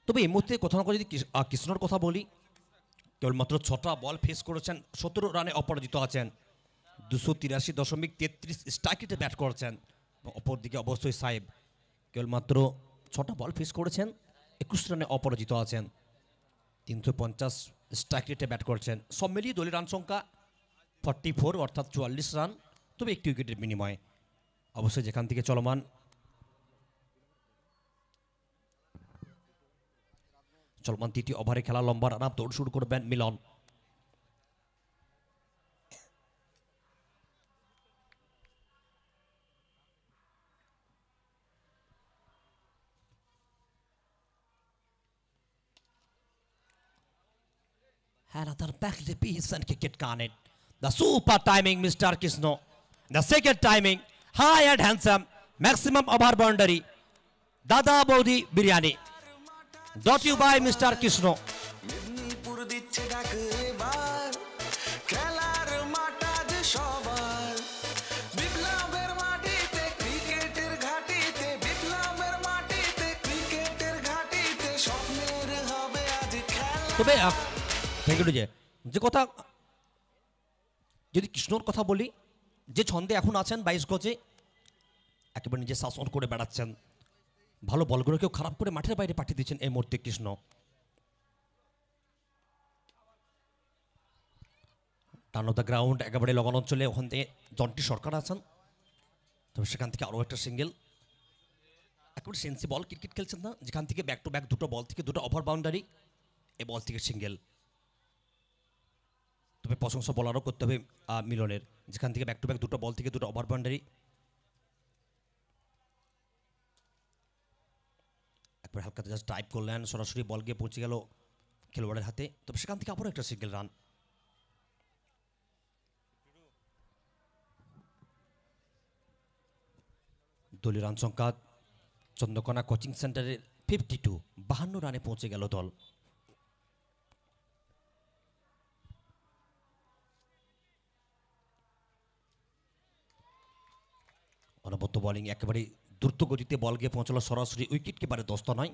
তবে এই মুহূর্তে কোথাও না কোথাও যদি কৃষ্ণর কথা বলি, কেবলমাত্র 6টা বল ফেস করেছেন, 17 রানে অপরাজিত আছেন, 283.33 স্ট্রাইক রেটে ব্যাট করেছেন। অপরদিকে অবশ্যই সাহেব কেবলমাত্র 6টা বল ফেস করেছেন, 21 রানে অপরাজিত আছেন, 350 স্ট্রাইক রেটে ব্যাট করেছেন। সব মিলিয়ে দলীয় রান সংখ্যা 44, অর্থাৎ 44 রান, তবে একটি উইকেটের বিনিময়ে। অবশ্যই যেখান থেকে চলমান তৃতীয় ওভারে খেলা লম্বা রান আপ, দৌড় শুরু করবেন মিলন। Another back the piece and kick it can it. The super timing, Mr. Krishno. The second timing, high and handsome, maximum over boundary. Dada Bodhi Biryani. Brought you by Mr. Krishno. Medinipur দিচ্ছে ডাক এবার, খেলার মাঠ আজ সবার, বিপ্লবের মাটিতে ক্রিকেটের ঘাটিতে, বিপ্লবের মাটিতে ক্রিকেটের ঘাটিতে, স্বপ্নের হবে আজ খেলা। তবে থ্যাংক ইউ যে কথা, যদি কৃষ্ণর কথা বলি, যে ছন্দে এখন আছেন 22 গজে, একেবারে নিজে শাসন করে বেড়াচ্ছেন, ভালো বলগুলোকেও খারাপ করে মাঠের বাইরে পাঠিয়ে দিচ্ছেন এই মুহূর্তে Krishna. Turn off the ground, একেবারে লগন অঞ্চলে ওখান থেকে জন্টি সরকার আছেন, তবে সেখান থেকে আরও একটা সিঙ্গেল। একেবারে সেন্সি বল ক্রিকেট খেলছেন না, যেখান থেকে ব্যাক টু ব্যাক দুটো বল থেকে দুটো ওভার বাউন্ডারি, এই বল থেকে সিঙ্গেল। তবে প্রশংসা বলারও করতে হবে মিলনের, যেখান থেকে ব্যাক টু ব্যাক দুটো বল থেকে দুটো ওভার বাউন্ডারি। একবার হালকা জাস্ট টাইপ করলেন, সরাসরি বল গিয়ে পৌঁছে গেল খেলোয়াড়ের হাতে, তবে সেখান থেকে আবারও একটা সিঙ্গেল রান। দলীয় রান সংখ্যা চন্দ্রকোনা কোচিং সেন্টারের 52, 52 রানে পৌঁছে গেল দল। অনবদ্য বোলিং, একেবারে দ্রুত গতিতে বল গিয়ে পৌঁছালো সরাসরি উইকেট কিপারে দস্ত নয়।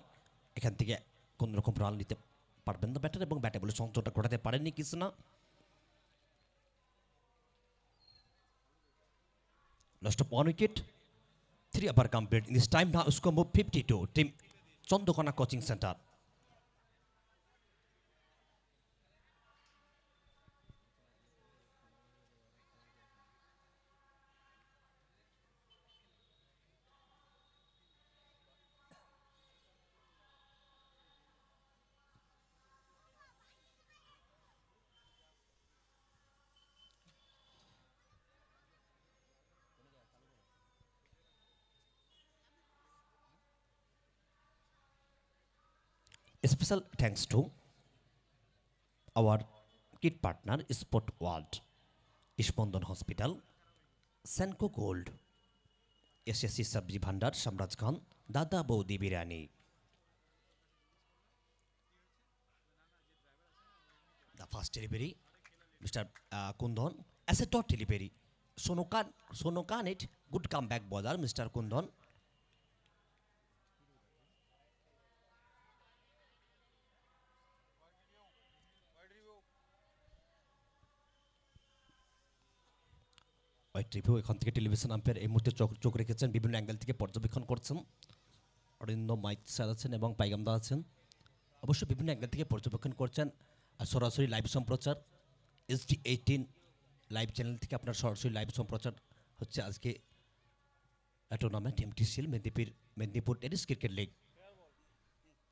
এখান থেকে কোন রকম রান নিতে পারবেন না ব্যাটার, এবং ব্যাটে বলে সংযোগটা ঘটাতে পারেননি Krishna. Lost of 1 wicket. 3 over complete. In this time now, score move 52. Team Chandrakona Coaching Center. Special thanks to our kit partner Sport World, Ishbandhan Hospital, Senco Gold, SSC Sabji Bhandar, Shamraj Khan, Dada Boudi Biryani. The first delivery, Mr. Kundon, as a top delivery. Sonokan it, good comeback bowler, Mr. Kundon. White review এখান থেকে television umpire এই মুহূর্তে চোখ রেখেছেন, বিভিন্ন angle থেকে পর্যবেক্ষণ করছেন। অরিন্দ মাইক স্যার আছেন এবং পাইগামদা আছেন, অবশ্যই বিভিন্ন অ্যাঙ্গেল থেকে পর্যবেক্ষণ করছেন। আর সরাসরি লাইভ সম্প্রচার SD18 লাইভ চ্যানেল থেকে আপনার সরাসরি লাইভ সম্প্রচার হচ্ছে আজকে tournament MTCL Medinipur tennis cricket league.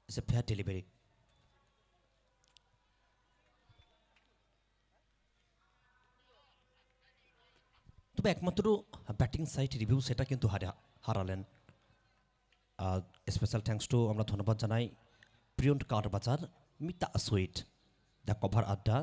It's a fair delivery. তবে একমাত্র ব্যাটিং সাইট রিভিউ সেটা কিন্তু হারালেন। স্পেশাল থ্যাঙ্কস টু আমরা ধন্যবাদ জানাই Priyant car Bazaar, Mita sweet, the cover Adda,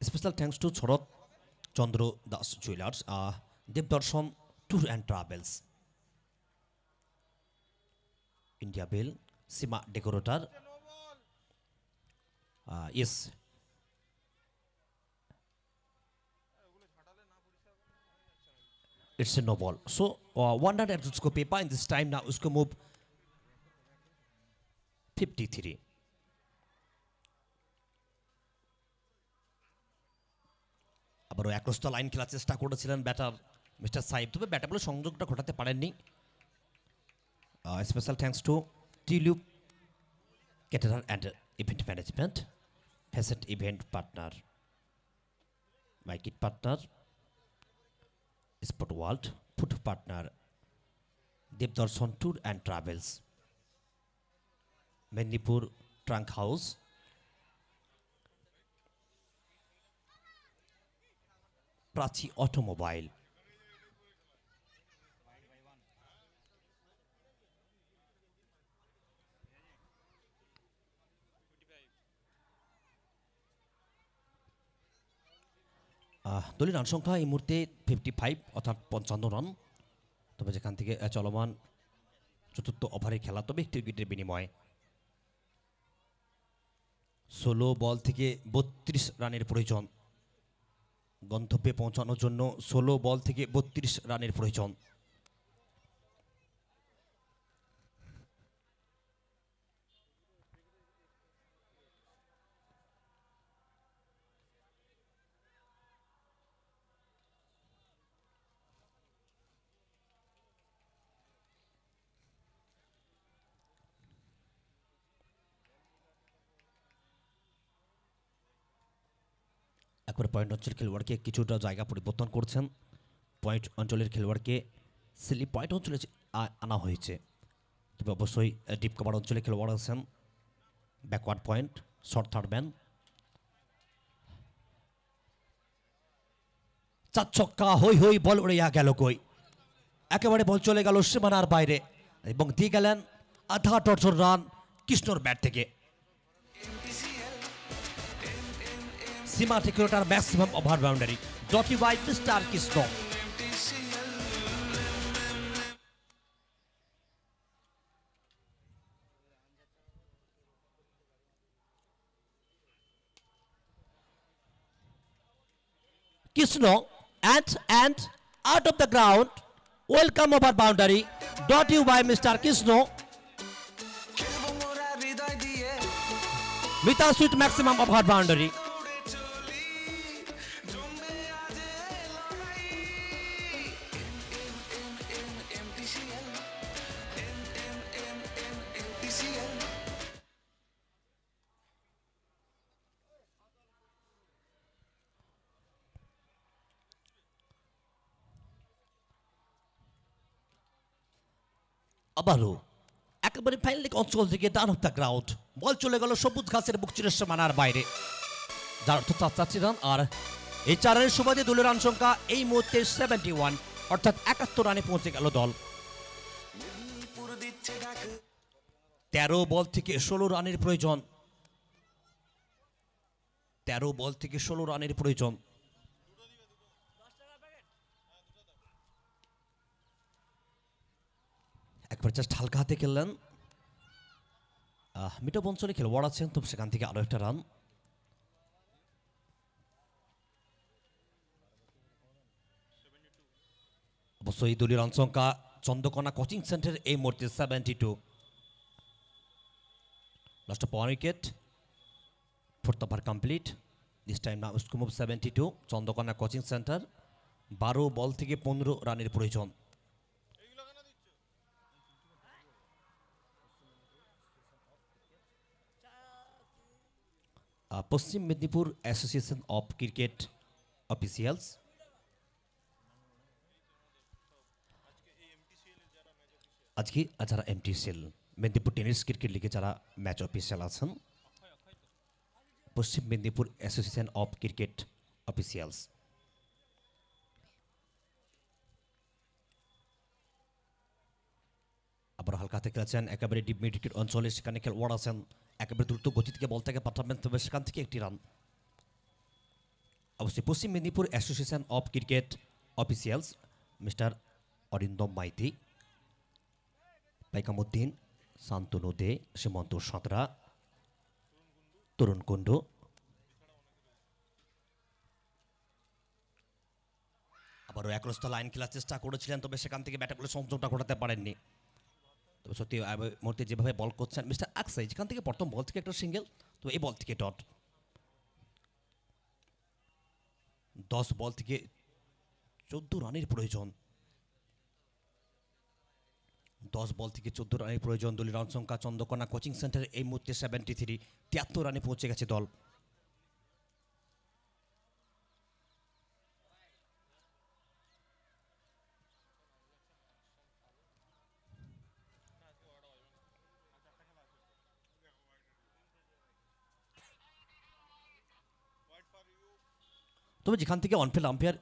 special thanks to Sarat Chandra Das jewellers, Debdarshan tour and travels, India bell, Seema decorator, yes it's a no ball. So one run at Usko Pepa in this time now Usko move 53. আবারও across the line খেলার চেষ্টা করেছিলেন batter mister সাইব, তবে ব্যাটে বলে সংযোগটা ঘটাতে পারেননি। Special thanks to tulip caterer and event management, fashion event partner, my kit partner sport world, food partner Debdarshan tour and travels, Medinipur trunk house, Prachi automobile. দলীয় রান সংখ্যা এই মুহূর্তে 55 অর্থাৎ 55 রান, তবে যেখান থেকে চলমান চতুর্থ ওভারের খেলা, তবে একটি উইকেটের বিনিময়ে 16 বল থেকে 32 রানের প্রয়োজন, গন্তব্যে পৌঁছানোর জন্য 16 বল থেকে 32 রানের প্রয়োজন। একবারে পয়েন্ট অঞ্চলের খেলোয়াড়কে কিছুটা জায়গা পরিবর্তন করছেন, পয়েন্ট অঞ্চলের খেলোয়াড়কে স্লিপ পয়েন্ট অঞ্চলে আনা হয়েছে, তবে অবশ্যই ডিপ কভার অঞ্চলে খেলোয়াড় আছেন, backward point, short third man. চার ছক্কা হই হই বল উড়িয়া গেল কই, একেবারে বল চলে গেল সীমানার বাইরে এবং দিয়ে গেলেন আধা ডজন রান কৃষ্ণর ব্যাট থেকে। সীমা থেকে ওটার ম্যাক্সিমাম ওভার বাউন্ডারি, ডটি by mister Krishna. Krishna and out of the ground, welcome over boundary, dot you by Mr. Krishna. খেলবো মোরা হৃদয় দিয়ে Mita sweet maximum over boundary. উড়ে চলি জমে আজ এই লড়াই MTCL MTCL আবারও একেবারে ফাইনালি অঞ্চল থেকে ডান অফ দ্য গ্রাউন্ড বল চলে গেল সবুজ ঘাসের বুক চিরে সীমানার বাইরে, যার অর্থ 4 রান। আর এই 4 রানের সুবাদে দলের রান সংখ্যা এই মুহূর্তে 71, অর্থাৎ 71 রানে পৌঁছে গেল দল। মিরপুর দিচ্ছে ডাক 13 বল থেকে 16 রানের প্রয়োজন, 13 বল থেকে 16 রানের প্রয়োজন। একবার জাস্ট হালকা হাতে খেললেন, মিটপ অঞ্চলে খেলোয়াড় আছেন, তো সেখান থেকে আরো একটা রান। অবশ্যই দলীয় রান সংখ্যা চন্দ্রকোনা কোচিং সেন্টার এই মুহূর্তে 72। Last 1 wicket, 4th over complete, this time now score of 72। Chandrakona coaching centre 12 বল থেকে 15 রানের প্রয়োজন। পশ্চিম মেদিনীপুর অ্যাসোসিয়েশন অফ ক্রিকেট অফিসিয়ালস আজকে যারা MTCL মেদিনীপুর টেনিস ক্রিকেট লিগে যারা ম্যাচ অফিসিয়াল আছেন, পশ্চিম মেদিনীপুর অ্যাসোসিয়েশন অফ ক্রিকেট অফিসিয়ালস। আবার হালকা হাতে খেলেছেন একেবারে ডিপ মিড উইকেট অঞ্চলে, সেখানে খেলোয়াড় আছেন, একেবারে দ্রুত গতি থেকে বলটাকে পাঠাবেন, তবে সেখান থেকে একটি রান। অবশ্যই পশ্চিম মেদিনীপুর association of cricket officials mister Arindam Maity, Paikamuddin, Shantanu De, Simanta Santra, Tarun Kundu. আবারও একরস্তা লাইন খেলার চেষ্টা করেছিলেন, তবে সেখান থেকে ব্যাটে বলে সংযোগটা ঘটাতে পারেননি। তবে সত্যি মুহূর্তে যেভাবে বল করছেন মিস্টার আকসাই, যেখান থেকে প্রথম বল থেকে একটা সিঙ্গেল, তো এই বল থেকে ডট। 10 বল থেকে 14 রানের প্রয়োজন, 10 বল থেকে 14 রানের প্রয়োজন। দলীয় রান সংখ্যা চন্দ্রকোনা কোচিং সেন্টার এই মুহূর্তে 73, 73 রানে পৌঁছে গেছে দল। তবে যেখান থেকে অনফিল্ড আম্পায়ার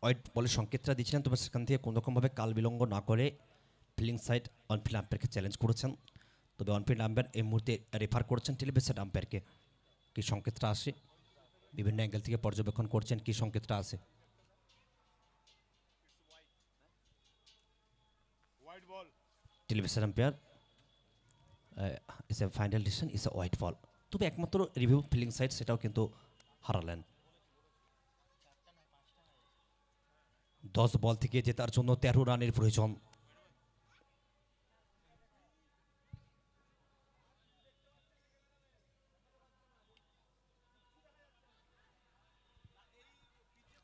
ওয়াইড বলে সংকেতটা দিচ্ছিলেন, তবে সেখান থেকে কোনো রকমভাবে কাল বিলম্ব না করে ফিল্ডিং সাইড অনফিল্ড আম্পায়ারকে চ্যালেঞ্জ করেছেন। তবে অনফিল্ড আম্পায়ার এই মুহূর্তে রেফার করেছেন টেলিভিশন আম্পায়ারকে, কী সংকেতটা আসে, বিভিন্ন অ্যাঙ্গেল থেকে পর্যবেক্ষণ করছেন কী সংকেতটা আসে। Television umpire is a final decision, is a white ball. তবে একমাত্র রিভিউ ফিল্ডিং সাইড সেটাও কিন্তু হারালেন। 10 বল থেকে জেতার জন্য 13 রানের প্রয়োজন।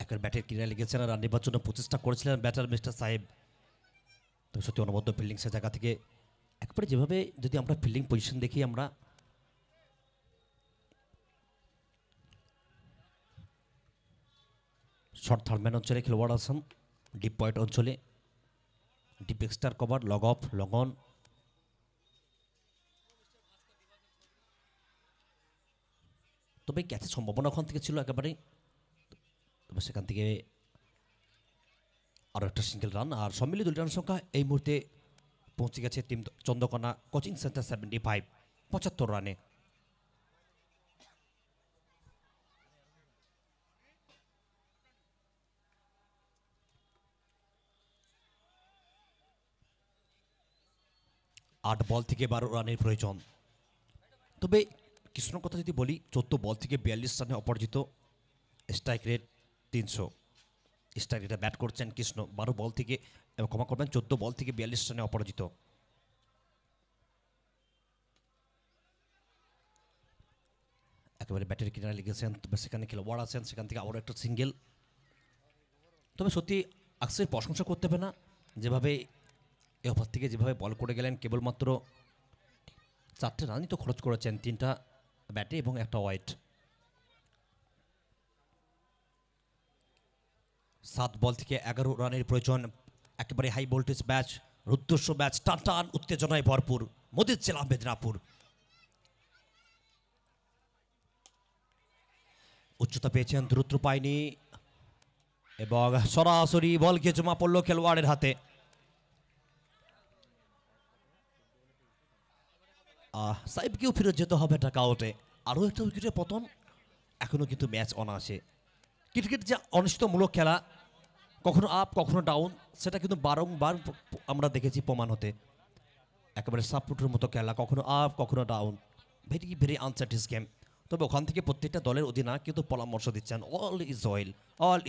একের ব্যাটের কিনারে লেগেছেন, রান নেবার জন্য প্রচেষ্টা করেছিলেন ব্যাটার মিস্টার সাহেব। তো সত্যি অনবদ্য ফিল্ডিং সে জায়গা থেকে একবারে যেভাবে যদি আমরা ফিল্ডিং পজিশন দেখি, আমরা শর্ট থার্ডম্যান অঞ্চলে খেলোয়াড় আছেন, ডিপ পয়েন্ট অঞ্চলে deep এক্সটার cover, log of, log on. তবে ক্যাচের সম্ভাবনা ওখান থেকে ছিল একেবারে, তবে সেখান থেকে আরও একটা সিঙ্গেল রান, আর সম্মিলিত রান সংখ্যা এই মুহূর্তে পৌঁছে গেছে টিম চন্দ্রকোনা কোচিং সেন্টার 75 রানে। আট বল থেকে 12 রানের প্রয়োজন। তবে কৃষ্ণর কথা যদি বলি, 14 বল থেকে 42 রানে অপরাজিত, স্ট্রাইক রেট 300। স্ট্রাইক রেটে ব্যাট করছেন কৃষ্ণ, 12 বল থেকে, ক্ষমা করবেন 14 বল থেকে 42 রানে অপরাজিত। একেবারে ব্যাটের কিনারে লেগেছেন, তবে সেখানে খেলোয়াড় আছেন, সেখান থেকে আবারও একটা সিঙ্গেল। তবে সত্যি আকসের প্রশংসা করতে হবে না, যেভাবে এই ওভার থেকে যেভাবে বল করে গেলেন, কেবলমাত্র 4টে রানই তো খরচ করেছেন, 3টা ব্যাটে এবং একটা ওয়াইড। 7 বল থেকে 11 রানের প্রয়োজন। একেবারে হাই ভোল্টেজ ম্যাচ, রুদ্ধশ্ব ম্যাচ, টান উত্তেজনায় ভরপুর মোদির জেলা মেদিনীপুর। উচ্চতা পেয়েছেন, দূরত্ব পায়নি এবং সরাসরি বল গিয়ে জমা পড়ল খেলোয়াড়ের হাতে। সাইবকেও ফিরে যেতে হবে ঢাকা আউটে। আরও একটা উইকেটের পতন, এখনও কিন্তু ম্যাচ অন আছে। ক্রিকেট যে অনিশ্চিতমূলক খেলা, কখনো আপ কখনো ডাউন, সেটা কিন্তু বারংবার আমরা দেখেছি প্রমাণ হতে। একেবারে সাপোর্টের মতো খেলা, কখনো আপ কখনো ডাউন, ভেরি ভেরি আনসার্টিস গেম। তবে ওখান থেকে প্রত্যেকটা দলের অধিনায়ক কিন্তু পরামর্শ দিচ্ছেন, অল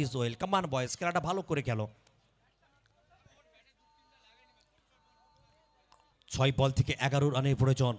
ইজ ওয়েল, কামান বয়েস, খেলাটা ভালো করে খেলো। 6 বল থেকে 11 রানের প্রয়োজন।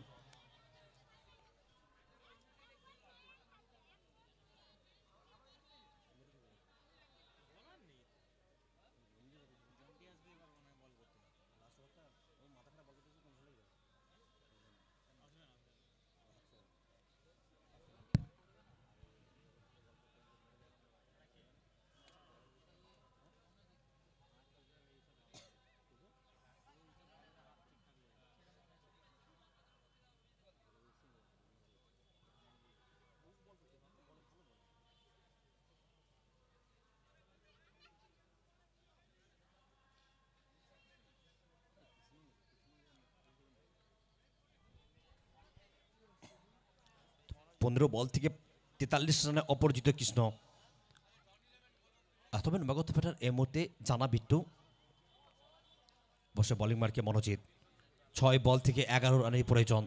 পনেরো বল থেকে 43 রানে অপরাজিত কৃষ্ণ। তবে নবাগত ব্যাটার এই মুহূর্তে জানা বিট্টু, বসে বোলিং মার্কে মনোজিৎ। 6 বল থেকে 11 রানের প্রয়োজন।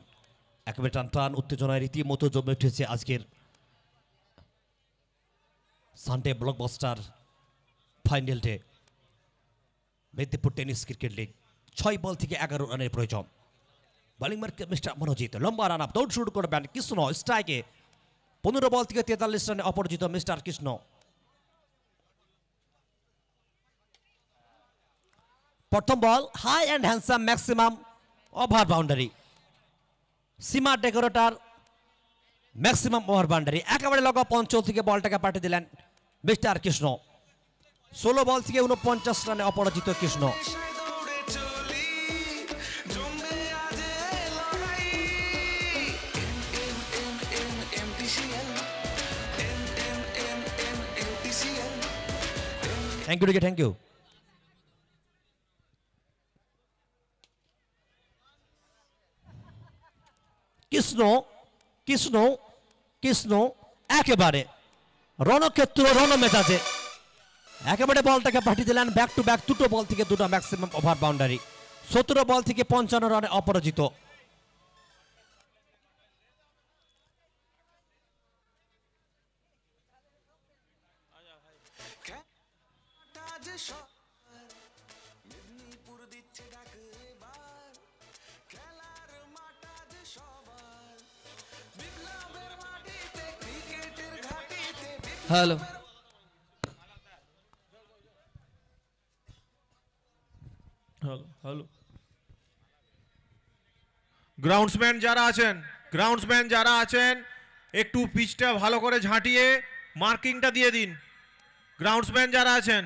একেবারে টান উত্তেজনায় রীতিমতো জমে উঠেছে আজকের Sunday blockbuster final day Medinipur tennis cricket league. 6 বল থেকে 11 রানের প্রয়োজন। বোলিং মার্কে মিস্টার মনোজিৎ, লম্বা রান আপ, দৌড় শুরু করবেন কৃষ্ণ। স্ট্রাইকে 15 বল থেকে 43 রানে অপরাজিত মিস্টার কৃষ্ণ। প্রথম ball, high and handsome, maximum over boundary. Seema decorator, maximum over boundary. একেবারে লগা পঞ্চল থেকে বলটাকে পাঠিয়ে দিলেন মিস্টার কৃষ্ণ। 16 বল থেকে 49 রানে অপরাজিত Krishna. Thank you Ricky, thank you. Krishna Krishna Krishna একেবারে রণক্ষেত্র, রণমেজাজে একেবারে বলটাকে পাঠিয়ে দিলেন ব্যাক টু ব্যাক, 2টো বল থেকে 2টা ম্যাক্সিমাম ওভার বাউন্ডারি। 17 বল থেকে 55 রানে অপরাজিত। হ্যালো, হ্যালো হ্যালো, গ্রাউন্ডসম্যান যারা আছেন একটু পিচটা ভালো করে ঝাঁটিয়ে মার্কিংটা দিয়ে দিন। গ্রাউন্ডসম্যান যারা আছেন